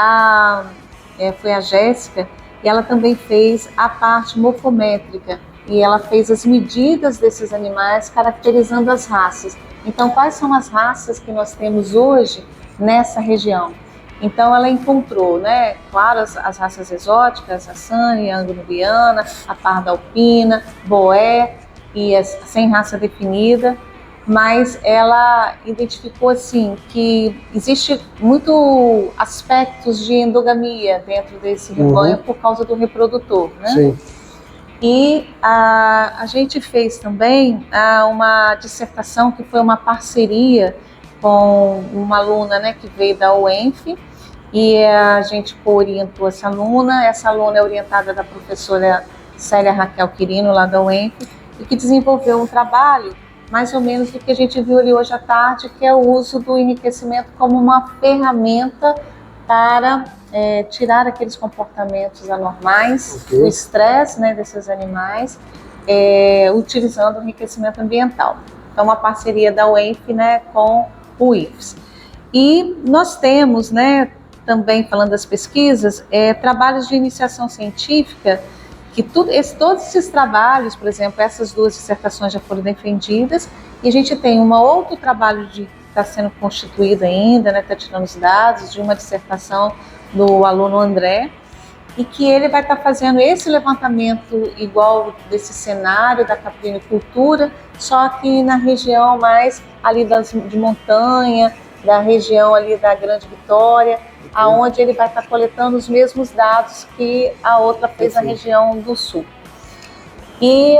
foi a Jéssica, e ela também fez a parte morfométrica. E ela fez as medidas desses animais, caracterizando as raças. Então, quais são as raças que nós temos hoje nessa região? Então, ela encontrou, né, claro, as raças exóticas, a Sânia, a anglo-nubiana, a parda alpina, boé, e as sem raça definida, mas ela identificou, assim, que existe muito aspectos de endogamia dentro desse rebanho por causa do reprodutor, né? Sim. E a gente fez também uma dissertação que foi uma parceria com uma aluna, né, que veio da UENF, e a gente orientou essa aluna é orientada da professora Célia Raquel Quirino, lá da UENF, e que desenvolveu um trabalho mais ou menos do que a gente viu ali hoje à tarde, que é o uso do enriquecimento como uma ferramenta para tirar aqueles comportamentos anormais, o estresse, né, desses animais, utilizando o enriquecimento ambiental. Então, uma parceria da UENF, né, com o IFES. E nós temos, né, também falando das pesquisas, trabalhos de iniciação científica, que todos esses trabalhos, por exemplo, essas 2 dissertações já foram defendidas, e a gente tem um outro trabalho que está sendo constituído ainda, né, está tirando os dados, de uma dissertação do aluno André, e que ele vai estar fazendo esse levantamento igual desse cenário da caprinocultura, só que na região mais ali de montanha, da região ali da Grande Vitória, aonde ele vai estar coletando os mesmos dados que a outra fez na região do sul. E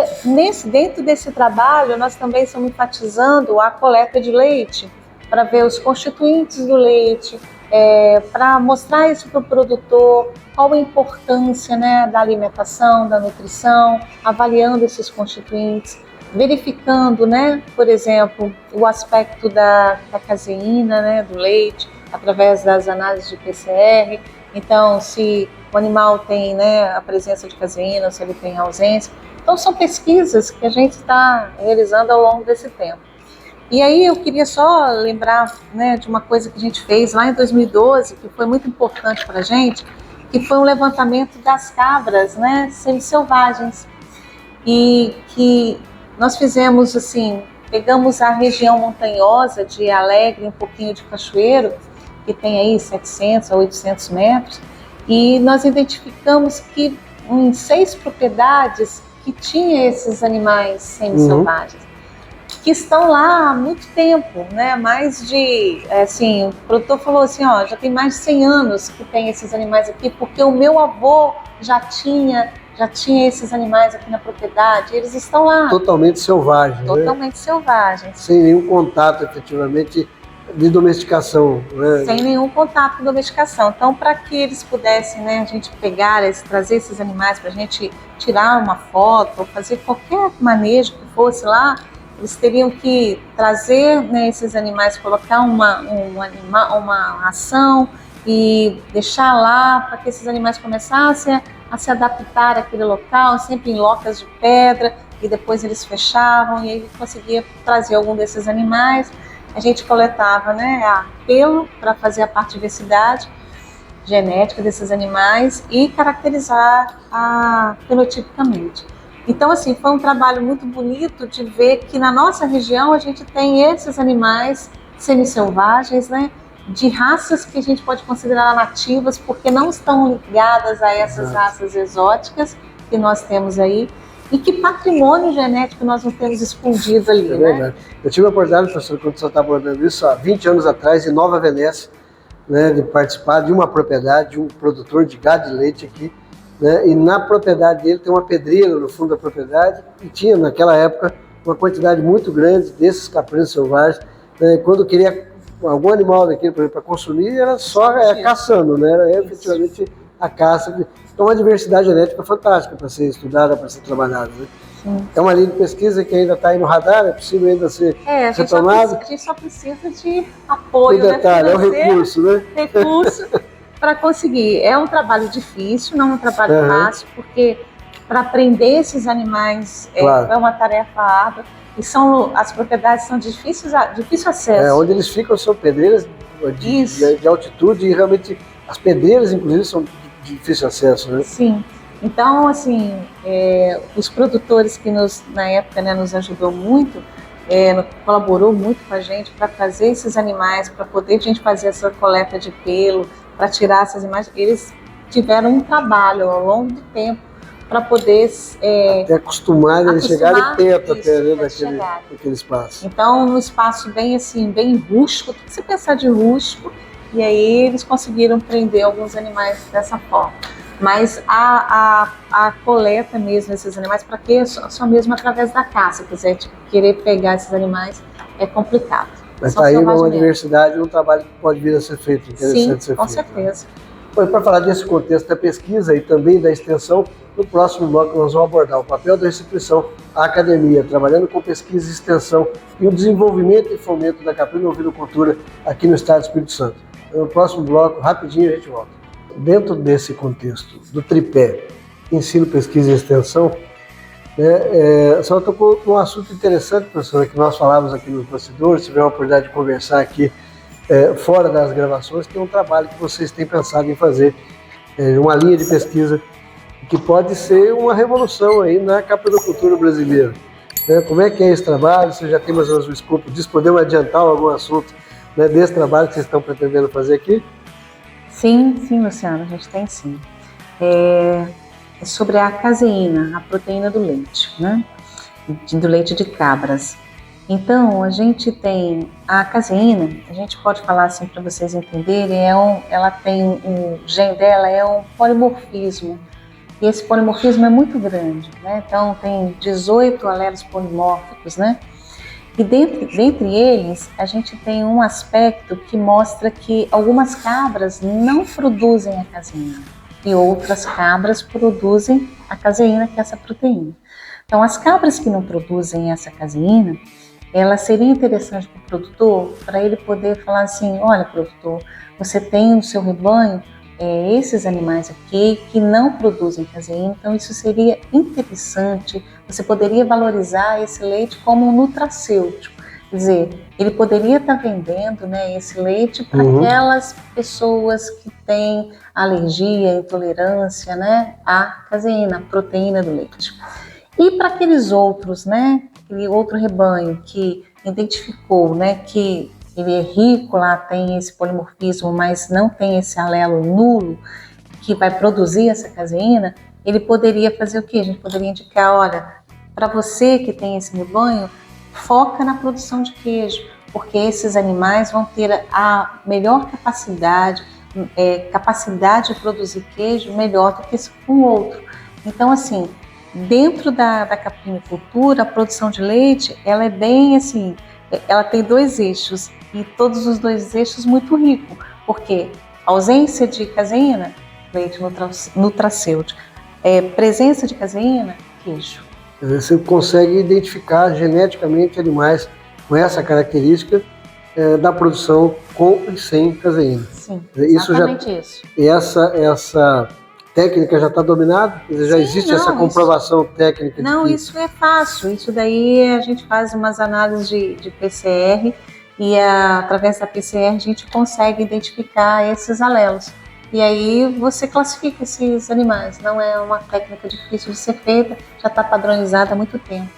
dentro desse trabalho, nós também estamos enfatizando a coleta de leite, para ver os constituintes do leite, para mostrar isso para o produtor, qual a importância, né, da alimentação, da nutrição, avaliando esses constituintes, verificando, né, por exemplo, o aspecto da caseína, né, do leite, através das análises de PCR. Então, se o animal tem, né, a presença de caseína, se ele tem ausência. Então, são pesquisas que a gente está realizando ao longo desse tempo. E aí eu queria só lembrar, né, de uma coisa que a gente fez lá em 2012, que foi muito importante para a gente, que foi um levantamento das cabras, né, semi-selvagens. E que nós fizemos assim, pegamos a região montanhosa de Alegre, um pouquinho de Cachoeiro, que tem aí 700 a 800 metros, e nós identificamos que em 6 propriedades que tinha esses animais semi-selvagens, que estão lá há muito tempo, né? Mais de, assim, o produtor falou assim, ó, já tem mais de 100 anos que tem esses animais aqui, porque o meu avô já tinha esses animais aqui na propriedade, eles estão lá. Totalmente selvagens. Totalmente selvagens. Sem nenhum contato, efetivamente, de domesticação. Né? Sem nenhum contato com domesticação. Então, para que eles pudessem, né, a gente pegar, trazer esses animais para a gente tirar uma foto, ou fazer qualquer manejo que fosse lá, eles teriam que trazer, né, esses animais, colocar uma ração e deixar lá para que esses animais começassem a se adaptar àquele local, sempre em locas de pedra, e depois eles fechavam e aí conseguia trazer algum desses animais. A gente coletava, né, pelo para fazer a parte de diversidade genética desses animais e caracterizar fenotipicamente. Então, assim, foi um trabalho muito bonito de ver que na nossa região a gente tem esses animais semi-selvagens, né, de raças que a gente pode considerar nativas, porque não estão ligadas a essas raças exóticas que nós temos aí, e que patrimônio genético nós não temos escondido ali, né? Verdade. Eu tive a oportunidade, professor, quando você estava abordando isso, há 20 anos atrás, em Nova Venécia, né, de participar de uma propriedade, de um produtor de gado de leite aqui, né, e na propriedade dele tem uma pedreira no fundo da propriedade, e tinha naquela época uma quantidade muito grande desses caprinos selvagens, né, quando queria algum animal daquele, por exemplo, para consumir, era só caçando, né, era efetivamente a caça. Então, uma diversidade genética fantástica para ser estudada, para ser trabalhada, né? Sim. É uma linha de pesquisa que ainda está aí no radar, é possível ainda ser retomada. A gente só precisa de apoio, o detalhe, é o recurso, né? Recurso para conseguir. É um trabalho difícil, não é um trabalho fácil, porque para aprender esses animais é uma tarefa árdua, e as propriedades são de difícil acesso. Onde eles ficam são pedreiras de altitude, e realmente as pedreiras, inclusive, são de difícil acesso, né? Sim. Então, assim, os produtores que na época, né, nos ajudou muito, colaborou muito com a gente para trazer esses animais, para poder a gente fazer essa coleta de pelo, para tirar essas imagens. Eles tiveram um trabalho ao longo do tempo para poder até acostumar a chegar perto até, né, daquele espaço. Então, um espaço bem assim, bem rústico, tudo que você pensar de rústico, e aí eles conseguiram prender alguns animais dessa forma. Mas a coleta mesmo desses animais, para que só mesmo através da caça, quiser querer pegar esses animais, é complicado. Mas está aí uma diversidade, um trabalho que pode vir a ser feito, interessante ser feito. Com certeza. Para falar desse contexto da pesquisa e também da extensão, no próximo bloco nós vamos abordar o papel da instituição, a academia, trabalhando com pesquisa e extensão e o desenvolvimento e fomento da caprino-ovinocultura aqui no estado do Espírito Santo. No próximo bloco, rapidinho, a gente volta. Dentro desse contexto do tripé, ensino, pesquisa e extensão, a senhora tocou num assunto interessante, professora, que nós falávamos aqui nos bastidores, tivemos a oportunidade de conversar aqui fora das gravações, que é um trabalho que vocês têm pensado em fazer, uma linha de pesquisa que pode ser uma revolução aí na caprinocultura brasileira. Como é que é esse trabalho? Você já tem mais ou menos um escopo disso? Podemos adiantar algum assunto desse trabalho que vocês estão pretendendo fazer aqui? Sim, Luciano, a gente tem sim. É sobre a caseína, a proteína do leite, né? Do leite de cabras. Então, a gente tem a caseína, a gente pode falar assim para vocês entenderem, ela tem o gene dela é um polimorfismo, e esse polimorfismo é muito grande, né? Então, tem 18 alelos polimórficos, né? E dentre eles, a gente tem um aspecto que mostra que algumas cabras não produzem a caseína, e outras cabras produzem a caseína, que é essa proteína. Então, as cabras que não produzem essa caseína, ela seria interessante para o produtor, para ele poder falar assim, olha, produtor, você tem no seu rebanho esses animais aqui que não produzem caseína, então isso seria interessante, você poderia valorizar esse leite como um nutracêutico, quer dizer, ele poderia estar vendendo, né, esse leite para aquelas pessoas que têm alergia, intolerância, né, à caseína, à proteína do leite. E para aqueles outros, né, aquele outro rebanho que identificou, né, que ele é rico, lá tem esse polimorfismo, mas não tem esse alelo nulo que vai produzir essa caseína, ele poderia fazer o quê? A gente poderia indicar, olha, para você que tem esse rebanho, foca na produção de queijo, porque esses animais vão ter a melhor capacidade de produzir queijo melhor do que um outro. Então, assim, dentro da caprinicultura, a produção de leite, ela é bem assim, ela tem dois eixos, e todos os dois eixos muito ricos, porque ausência de caseína, leite nutracêutico, presença de caseína, queijo. Você consegue identificar geneticamente animais com essa característica da produção com e sem caseína. Sim, exatamente isso. E essa técnica já está dominada? Já existe essa comprovação técnica? Não, isso é fácil. Isso daí a gente faz umas análises de PCR e através da PCR a gente consegue identificar esses alelos. E aí você classifica esses animais. Não é uma técnica difícil de ser feita, já está padronizada há muito tempo.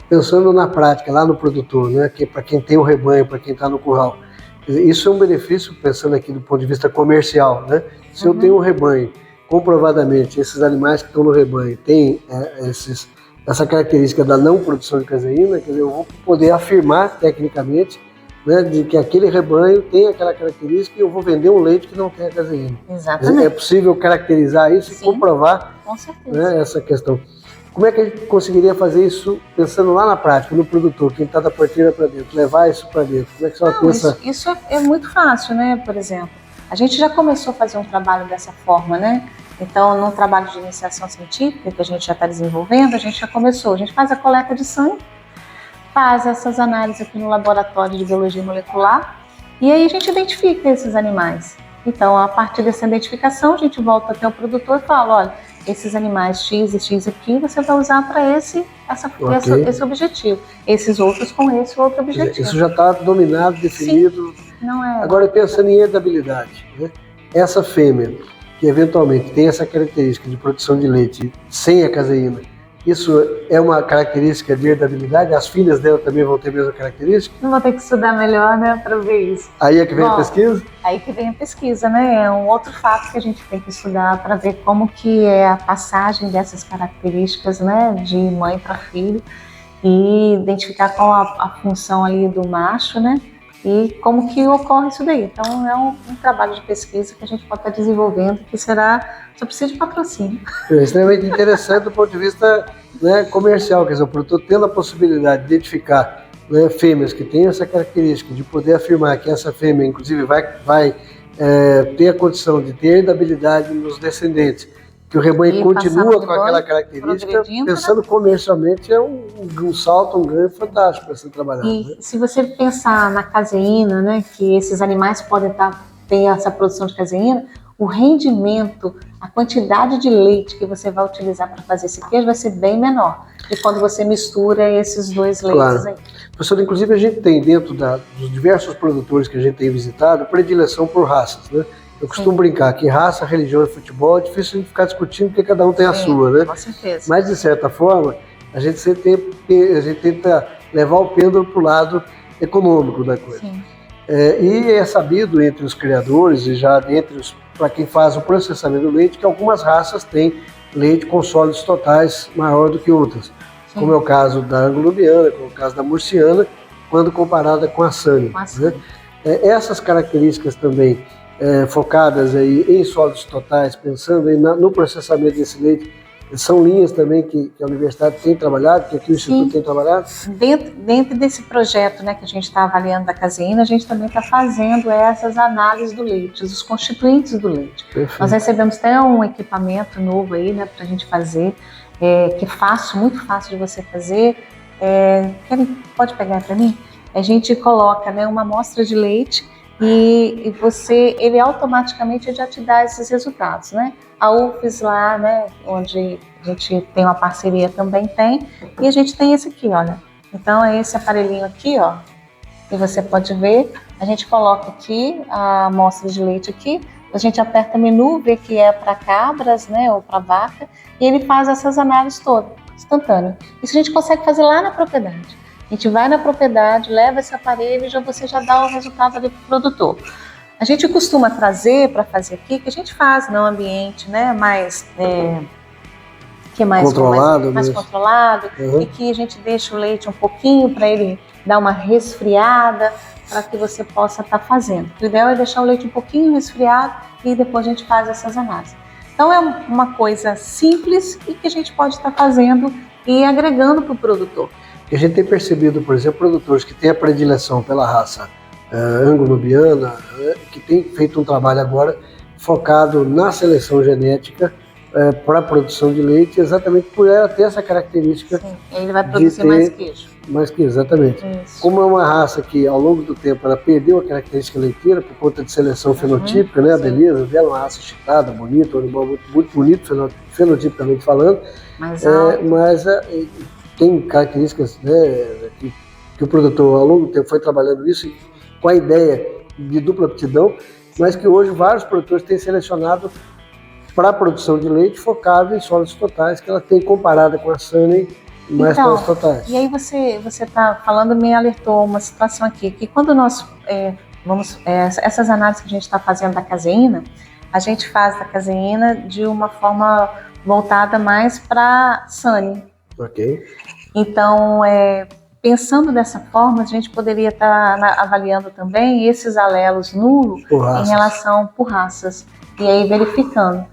Pensando na prática, lá no produtor, né, que para quem tem o rebanho, para quem está no curral, isso é um benefício, pensando aqui do ponto de vista comercial, né? Se eu tenho um rebanho, comprovadamente, esses animais que estão no rebanho têm essa característica da não produção de caseína, quer dizer, eu vou poder afirmar tecnicamente, né, de que aquele rebanho tem aquela característica e eu vou vender um leite que não tem a caseína. Exatamente. É possível caracterizar isso e comprovar, com certeza, né, essa questão. Como é que a gente conseguiria fazer isso pensando lá na prática, no produtor, quem está da porteira para dentro, levar isso para dentro? Como é que você pensa? Isso é muito fácil, né? Por exemplo, a gente já começou a fazer um trabalho dessa forma, né? Então, num trabalho de iniciação científica que a gente já está desenvolvendo, a gente já começou. A gente faz a coleta de sangue, faz essas análises aqui no laboratório de biologia molecular e aí a gente identifica esses animais. Então, a partir dessa identificação, a gente volta até o produtor e fala, olha, esses animais X e X aqui você vai usar para esse objetivo. Esses outros com esse outro objetivo. Isso já está dominado, definido. Sim, não é. Agora, pensando em herdabilidade, né? Essa fêmea que eventualmente tem essa característica de produção de leite sem a caseína, isso é uma característica de herdabilidade? As filhas dela também vão ter a mesma característica? Não vou ter que estudar melhor, né, para ver isso. Aí é que vem a pesquisa? Aí que vem a pesquisa, né? É um outro fato que a gente tem que estudar para ver como que é a passagem dessas características, né, de mãe para filho e identificar qual a função ali do macho, né? E como que ocorre isso daí. Então, é um trabalho de pesquisa que a gente pode estar desenvolvendo, que só precisa de patrocínio. É extremamente interessante do ponto de vista, né, comercial, quer dizer, o produtor tendo a possibilidade de identificar, né, fêmeas que têm essa característica, de poder afirmar que essa fêmea, inclusive, vai ter a condição de ter herdabilidade nos descendentes, que o rebanho E continua passar com aquela no característica, progredindo, pensando comercialmente, é um salto, um ganho fantástico para ser trabalhado. E Né? se você pensar na caseína, né, que esses animais podem ter essa produção de caseína, o rendimento, a quantidade de leite que você vai utilizar para fazer esse queijo vai ser bem menor de quando você mistura esses dois leites Claro. aí. Professor, inclusive a gente tem dentro dos diversos produtores que a gente tem visitado, predileção por raças, né? Eu costumo brincar que raça, religião e futebol é difícil a gente ficar discutindo porque cada um tem a sua, né? Com certeza. Mas, de certa forma, a gente tenta levar o pêndulo para o lado econômico da coisa. Sim. E é sabido entre os criadores e já para quem faz o processamento do leite, que algumas raças têm leite com sólidos totais maior do que outras, como é o caso da anglo-nubiana, como é o caso da murciana, quando comparada com a Sânio. Né? Essas características também focadas aí em sólidos totais, pensando aí no processamento desse leite, são linhas também que a universidade tem trabalhado, que aqui o Instituto tem trabalhado? Dentro desse projeto, né, que a gente está avaliando da caseína, a gente também está fazendo essas análises do leite, os constituintes do leite. Perfeito. Nós recebemos até um equipamento novo aí, né, para a gente fazer, que é fácil, muito fácil de você fazer. Pode pegar para mim? A gente coloca, né, uma amostra de leite e ele automaticamente já te dá esses resultados, né? A UFES lá, né, onde a gente tem uma parceria também tem, e a gente tem esse aqui, olha. Então é esse aparelhinho aqui, ó, e você pode ver, a gente coloca aqui a amostra de leite aqui, a gente aperta menu, vê que é para cabras, né, ou para vaca, e ele faz essas análises todas, instantâneo. Isso a gente consegue fazer lá na propriedade. A gente vai na propriedade, leva esse aparelho e você já dá o resultado ali para o produtor. A gente costuma trazer para fazer aqui, que a gente faz no ambiente, né, mais controlado, mais controlado, e que a gente deixa o leite um pouquinho para ele dar uma resfriada, para que você possa estar fazendo. O ideal é deixar o leite um pouquinho resfriado e depois a gente faz essas análises. Então é uma coisa simples e que a gente pode estar fazendo e agregando para o produtor. A gente tem percebido, por exemplo, produtores que têm a predileção pela raça anglo-nubiana, que tem feito um trabalho agora focado na seleção genética para a produção de leite, exatamente por ela ter essa característica. Sim, ele vai produzir mais queijo. Mais queijo, exatamente. Isso. Como é uma raça que ao longo do tempo ela perdeu a característica leiteira por conta de seleção fenotípica, né? A beleza dela, uma raça chitada, bonita, um animal muito bonito, fenotipicamente falando, mas tem características, né, que o produtor ao longo do tempo foi trabalhando isso com a ideia de dupla aptidão, mas que hoje vários produtores têm selecionado para a produção de leite focado em sólidos totais, que ela tem comparada com a Sunny mais sólidos totais. E aí você está falando, me alertou uma situação aqui, que quando nós essas análises que a gente está fazendo da caseína, a gente faz da caseína de uma forma voltada mais para Sunny. Ok. Então, pensando dessa forma, a gente poderia estar avaliando também esses alelos nulos em relação por raças, e aí verificando.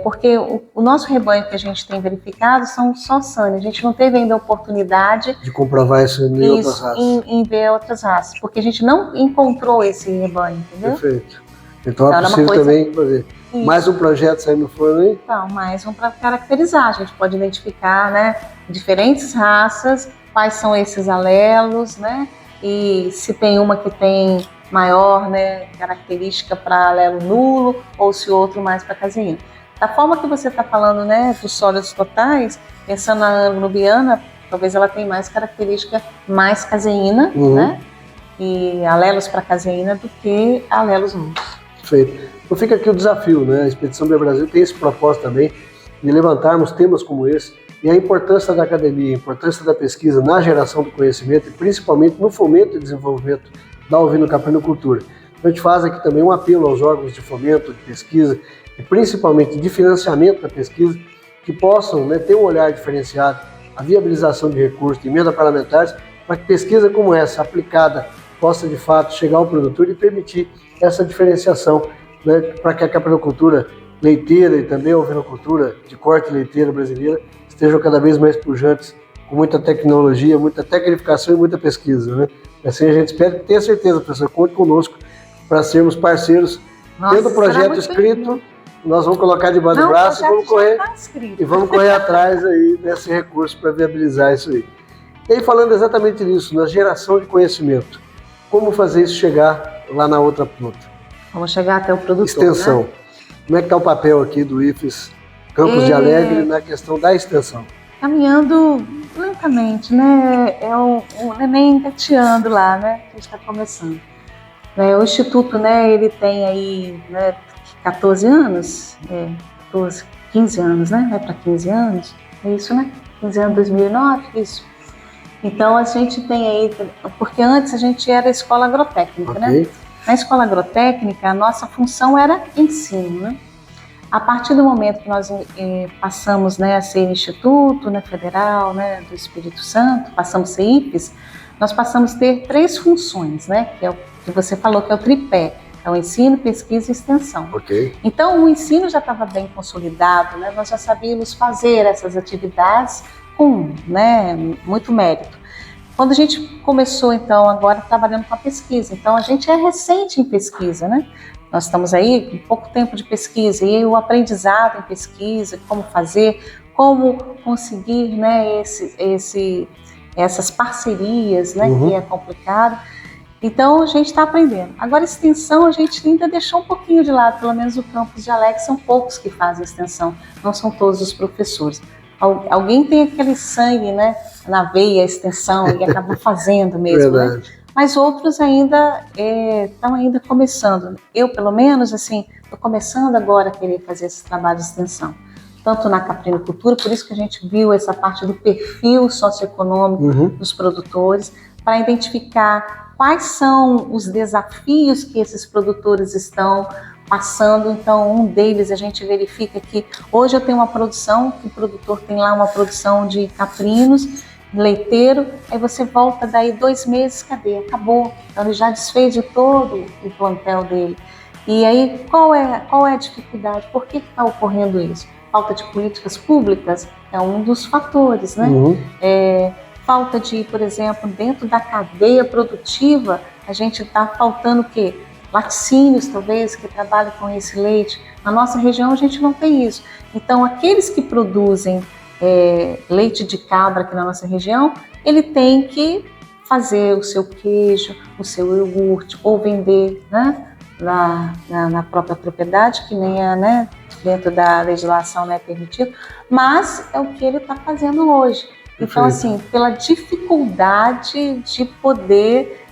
Porque o nosso rebanho que a gente tem verificado são só Sunny, a gente não teve ainda a oportunidade de comprovar isso em outras raças. Em ver outras raças, porque a gente não encontrou esse rebanho, entendeu? Perfeito. Então é possível também fazer. Mais um projeto saindo no forno aí? Então, mais um para caracterizar. A gente pode identificar, né, diferentes raças, quais são esses alelos, né, e se tem uma que tem maior, né, característica para alelo nulo, ou se outro mais para caseína. Da forma que você está falando, né, dos sólidos totais, pensando na anglo-nubiana, talvez ela tenha mais característica mais caseína, né, e alelos para caseína do que alelos nulos. Perfeito. Então fica aqui o desafio, né? A Expedição Bia Brasil tem esse propósito também de levantarmos temas como esse e a importância da academia, a importância da pesquisa na geração do conhecimento e principalmente no fomento e desenvolvimento da ovinocaprinocultura. Então a gente faz aqui também um apelo aos órgãos de fomento, de pesquisa e principalmente de financiamento da pesquisa que possam, né, ter um olhar diferenciado, a viabilização de recursos, de emenda parlamentares, para que pesquisa como essa, aplicada, possa de fato chegar ao produtor e permitir essa diferenciação, né, para que a caprinocultura leiteira e também a ovinocultura de corte leiteira brasileira estejam cada vez mais pujantes, com muita tecnologia, muita tecnificação e muita pesquisa, né? Assim a gente espera, tenha certeza, professor, conte conosco para sermos parceiros Nossa, Tendo o será projeto muito escrito, nós vamos colocar debaixo do Não, o braço e projeto já está escrito. vamos correr atrás aí desse recurso para viabilizar isso aí. E aí, falando exatamente nisso, na geração de conhecimento, como fazer isso chegar lá na outra ponta? Vamos chegar até o produtor, Extensão. né? Como é que está o papel aqui do IFES Campos de Alegre na questão da extensão? Caminhando lentamente, né? É o neném engateando lá, né? Que está começando. O Instituto, né? Ele tem aí, né, 14 anos, 14, 15 anos, né? Vai para 15 anos, é isso, né? 15 anos, 2009, isso. Então a gente tem aí, porque antes a gente era escola agrotécnica, né? Na escola agrotécnica, a nossa função era ensino, né? A partir do momento que nós passamos, né, a ser Instituto, né, Federal, né, do Espírito Santo, passamos a ser IFES, nós passamos a ter 3 funções, né, que é o que você falou, que é o tripé, é o ensino, pesquisa e extensão. Então o ensino já estava bem consolidado, né, nós já sabíamos fazer essas atividades com, né, muito mérito. Quando a gente começou, então, agora trabalhando com a pesquisa, então a gente é recente em pesquisa, né? Nós estamos aí com pouco tempo de pesquisa e o aprendizado em pesquisa, como fazer, como conseguir, né, essas parcerias, né, que é complicado. Então a gente está aprendendo. Agora extensão a gente ainda deixou um pouquinho de lado, pelo menos o campus de Alegre são poucos que fazem extensão, não são todos os professores. Alguém tem aquele sangue, né, na veia, extensão, e acaba fazendo mesmo, né? Mas outros ainda estão ainda começando. Eu, pelo menos, assim, estou começando agora a querer fazer esse trabalho de extensão, tanto na caprinocultura, por isso que a gente viu essa parte do perfil socioeconômico dos produtores, para identificar quais são os desafios que esses produtores estão passando. Então, um deles a gente verifica que hoje eu tenho uma produção, que o produtor tem lá uma produção de caprinos, leiteiro, aí você volta daí 2 meses, cadê? Acabou. Então ele já desfez de todo o plantel dele. E aí qual é a dificuldade? Por que está ocorrendo isso? Falta de políticas públicas é um dos fatores, né? Falta de, por exemplo, dentro da cadeia produtiva, a gente está faltando o quê? Laticínios, talvez, que trabalham com esse leite. Na nossa região a gente não tem isso. Então aqueles que produzem leite de cabra aqui na nossa região, ele tem que fazer o seu queijo, o seu iogurte, ou vender, né, na própria propriedade, que nem é, né, dentro da legislação, né, permitido, mas é o que ele está fazendo hoje. Então, assim, pela dificuldade de poder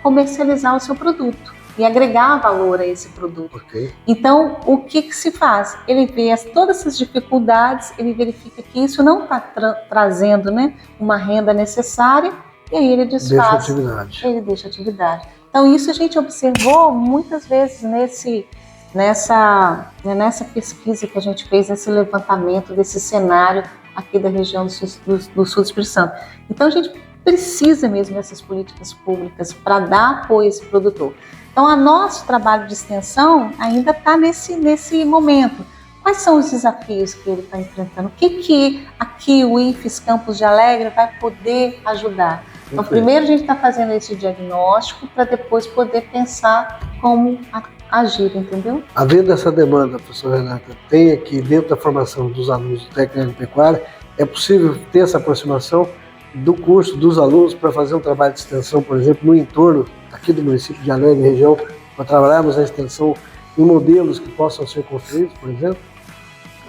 comercializar o seu produto e agregar valor a esse produto. Então, o que se faz? Ele vê todas essas dificuldades, ele verifica que isso não está trazendo, né, uma renda necessária, e aí ele desfaz. Ele deixa a atividade. Então, isso a gente observou muitas vezes nessa pesquisa que a gente fez, nesse levantamento desse cenário aqui da região do sul do Espírito Santo. Então, a gente precisa mesmo dessas políticas públicas para dar apoio a esse produtor. Então, o nosso trabalho de extensão ainda está nesse momento. Quais são os desafios que ele está enfrentando? O que aqui o IFES Campos de Alegre vai poder ajudar? Então, primeiro a gente está fazendo esse diagnóstico para depois poder pensar como agir, entendeu? Havendo essa demanda, professora Renata, tem aqui dentro da formação dos alunos do técnico de pecuária, é possível ter essa aproximação do curso dos alunos para fazer um trabalho de extensão, por exemplo, no entorno aqui do município de Alegre, região, para trabalharmos a extensão em modelos que possam ser construídos, por exemplo?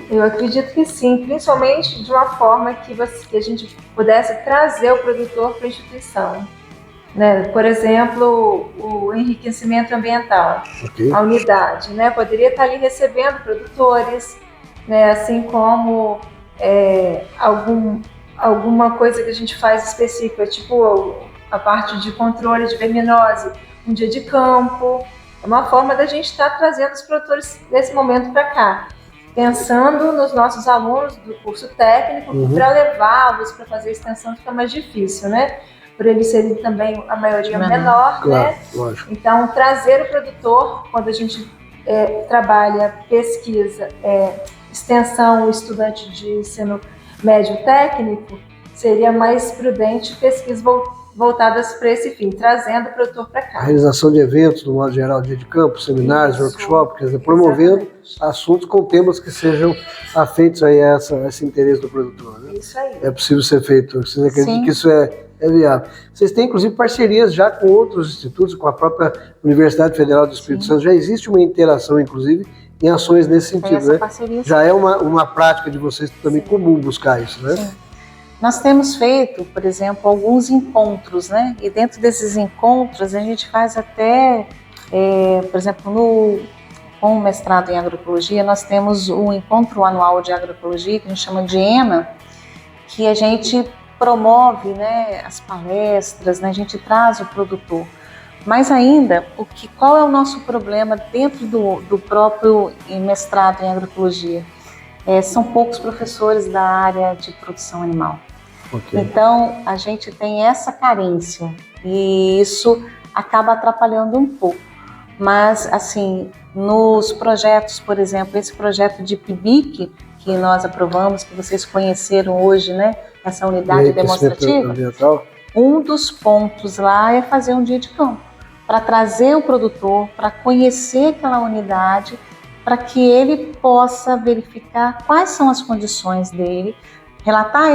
Eu acredito que sim, principalmente de uma forma que a gente pudesse trazer o produtor para a instituição. Né? Por exemplo, o enriquecimento ambiental, a unidade, né? Poderia estar ali recebendo produtores, né? Assim como alguma coisa que a gente faz específica, tipo a parte de controle de verminose, um dia de campo. É uma forma da gente estar trazendo os produtores nesse momento para cá, pensando nos nossos alunos do curso técnico, para levá-los para fazer extensão fica mais difícil, né? Por eles serem também a maioria menor, né? Lógico. Então, trazer o produtor, quando a gente trabalha pesquisa, extensão, o estudante de ensino médio técnico, seria mais prudente pesquisa voltadas para esse fim, trazendo o produtor para A cá. realização de eventos, no modo geral, dia de campo, seminários, Isso. workshops, quer dizer, promovendo Exatamente. assuntos com temas que sejam afeitos aí a esse interesse do produtor, né? Isso aí. É possível ser feito. Vocês acreditam Sim. que isso é viável? Vocês têm, inclusive, parcerias já com outros institutos, com a própria Universidade Federal do Espírito Sim. Santo. Já existe uma interação, inclusive, em ações nesse Tem sentido, essa né? parceria. Já é uma prática de vocês também comum buscar isso, né? Sim. Nós temos feito, por exemplo, alguns encontros, né? E dentro desses encontros a gente faz até, por exemplo, com o mestrado em agroecologia, nós temos o encontro anual de agroecologia, que a gente chama de EMA, que a gente promove, né, as palestras, né, a gente traz o produtor. Mas ainda, qual é o nosso problema dentro do próprio mestrado em agroecologia? São poucos professores da área de produção animal. Ok. Então, a gente tem essa carência e isso acaba atrapalhando um pouco. Mas, assim, nos projetos, por exemplo, esse projeto de PIBIC, que nós aprovamos, que vocês conheceram hoje, né, essa unidade demonstrativa, ambiental. um dos pontos lá é fazer um dia de campo, para trazer o produtor, para conhecer aquela unidade, para que ele possa verificar quais são as condições dele, relatar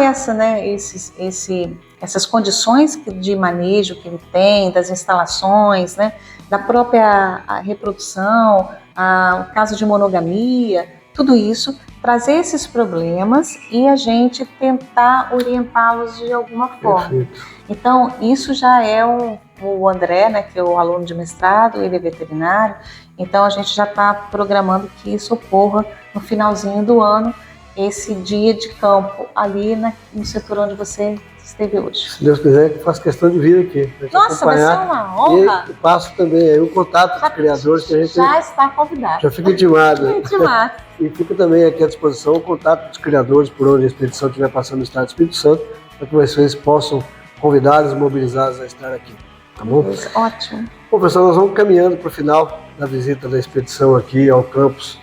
essas condições de manejo que ele tem, das instalações, né, da própria reprodução, o caso de monogamia, tudo isso, trazer esses problemas e a gente tentar orientá-los de alguma forma. Perfeito. Então, isso já é o André, né, que é o aluno de mestrado, ele é veterinário, então a gente já está programando que isso ocorra no finalzinho do ano, esse dia de campo ali no setor onde você esteve hoje. Se Deus quiser, eu faço questão de vir aqui. Pra te Nossa, vai ser acompanhar. uma honra! E passo também aí o contato dos criadores, que a gente Já está convidado. já fica intimado. Demais. E fica também aqui à disposição o contato dos criadores por onde a expedição estiver passando no estado do Espírito Santo, para que vocês possam convidá-los e mobilizá-los a estar aqui. Tá bom? Ótimo. Bom, pessoal, nós vamos caminhando para o final da visita da expedição aqui ao campus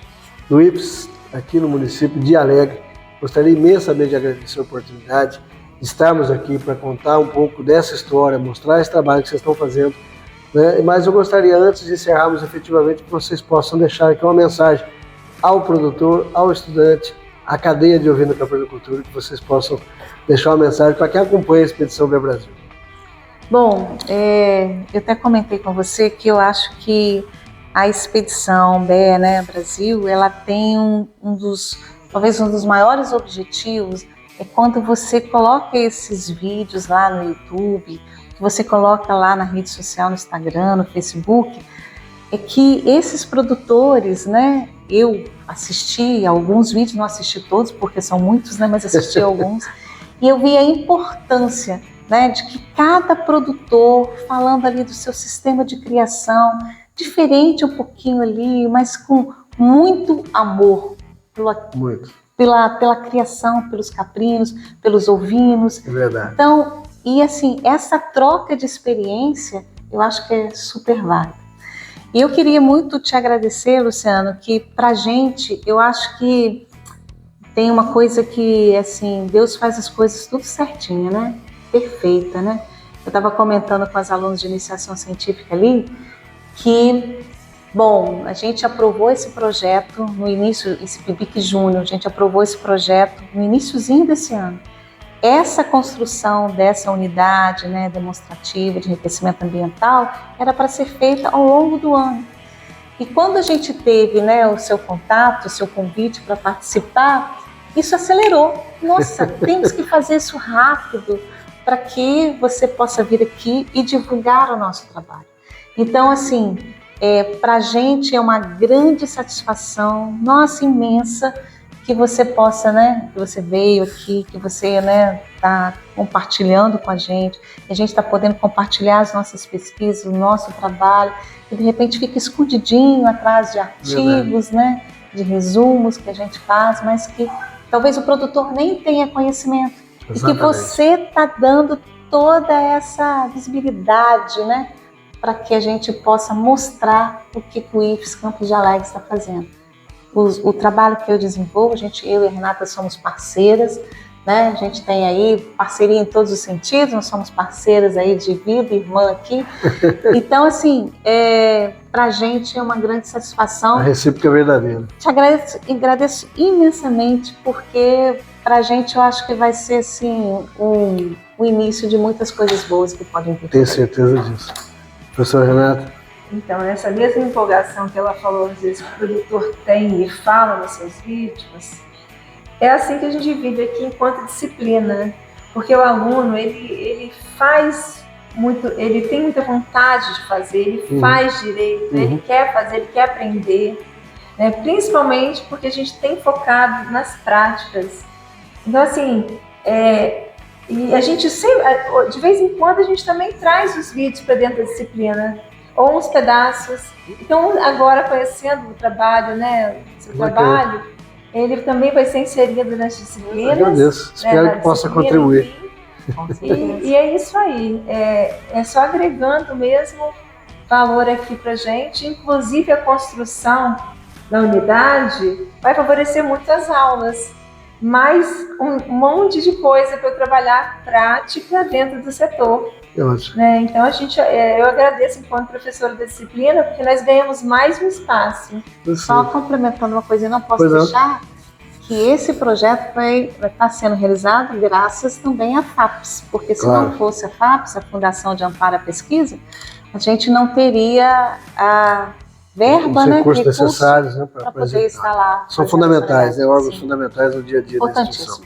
do IPS, aqui no município de Alegre. Gostaria imensamente de agradecer a oportunidade de estarmos aqui para contar um pouco dessa história, mostrar esse trabalho que vocês estão fazendo, né? Mas eu gostaria, antes de encerrarmos efetivamente, que vocês possam deixar aqui uma mensagem ao produtor, ao estudante, à cadeia de Ouvindo Capericultura, que vocês possam deixar uma mensagem para quem acompanha a Expedição Bé Brasil. Bom, eu até comentei com você que eu acho que a Expedição Bé, né, Brasil, ela tem talvez um dos maiores objetivos é quando você coloca esses vídeos lá no YouTube, que você coloca lá na rede social, no Instagram, no Facebook, é que esses produtores, né, eu assisti alguns vídeos, não assisti todos porque são muitos, né, mas assisti alguns, e eu vi a importância, né, de que cada produtor, falando ali do seu sistema de criação, diferente um pouquinho ali, mas com muito amor pela criação, pelos caprinos, pelos ovinos. É verdade. Então, e assim, essa troca de experiência, eu acho que é super válida. E eu queria muito te agradecer, Luciano, que pra gente, eu acho que tem uma coisa que, assim, Deus faz as coisas tudo certinho, né? Perfeita, né? Eu estava comentando com as alunas de iniciação científica ali que, bom, a gente aprovou esse projeto no início, esse PIBIC Júnior, a gente aprovou esse projeto no iniciozinho desse ano. Essa construção dessa unidade, né, demonstrativa de enriquecimento ambiental era para ser feita ao longo do ano. E quando a gente teve, né, o seu contato, o seu convite para participar, isso acelerou. Nossa, temos que fazer isso rápido para que você possa vir aqui e divulgar o nosso trabalho. Então, assim, para a gente é uma grande satisfação, nossa, imensa, que você possa, né, que você veio aqui, que você, né, está compartilhando com a gente está podendo compartilhar as nossas pesquisas, o nosso trabalho, e de repente fica escondidinho atrás de artigos, né, de resumos que a gente faz, mas que talvez o produtor nem tenha conhecimento. Exatamente. E que você está dando toda essa visibilidade, né, para que a gente possa mostrar o que o IFES Campos de Alegre está fazendo. O trabalho que eu desenvolvo, eu e a Renata somos parceiras, né? A gente tem aí parceria em todos os sentidos, nós somos parceiras aí de vida, irmã aqui. Então, assim, para a gente é uma grande satisfação. A recíproca é verdadeira. Te agradeço imensamente, porque para a gente eu acho que vai ser assim, o início de muitas coisas boas que podem vir. Tenho certeza disso. Professora Renata? Então, essa mesma empolgação que ela falou, às vezes, que o produtor tem e fala nos seus vídeos, é assim que a gente vive aqui enquanto disciplina, né? Porque o aluno, ele faz muito, ele tem muita vontade de fazer, ele faz direito, ele quer fazer, ele quer aprender, né? Principalmente porque a gente tem focado nas práticas. Então, assim, e a gente sempre, de vez em quando, a gente também traz os vídeos para dentro da disciplina, ou uns pedaços. Então, agora, conhecendo o trabalho, né, o seu trabalho, ele também vai ser inserido nas disciplinas. Agradeço. Espero que possa contribuir. E é isso aí. É só agregando mesmo valor aqui para gente. Inclusive, a construção da unidade vai favorecer muito as aulas. Mais um monte de coisa para eu trabalhar prática dentro do setor. É ótimo. Né? Então, eu agradeço enquanto professora da disciplina, porque nós ganhamos mais um espaço. Só complementando uma coisa, eu não posso deixar que esse projeto vai estar sendo realizado graças também à FAPES, porque se não fosse a FAPES, a Fundação de Amparo à Pesquisa, a gente não teria a verba, os recursos recurso necessários, né, para poder estar lá. São fundamentais, órgãos fundamentais no dia a dia da instituição.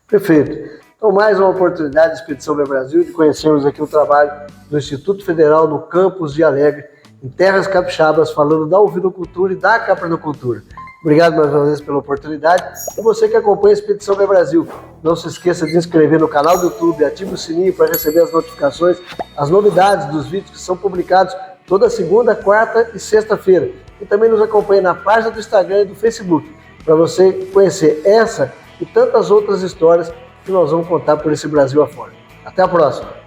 Perfeito. Então, mais uma oportunidade de Expedição Bem Brasil de conhecermos aqui o trabalho do Instituto Federal no campus de Alegre, em terras capixabas, falando da ovinocultura e da caprinocultura. Obrigado mais uma vez pela oportunidade. E você que acompanha a Expedição Bem Brasil, não se esqueça de se inscrever no canal do YouTube, ative o sininho para receber as notificações, as novidades dos vídeos que são publicados toda segunda, quarta e sexta-feira. E também nos acompanhe na página do Instagram e do Facebook, para você conhecer essa e tantas outras histórias que nós vamos contar por esse Brasil afora. Até a próxima!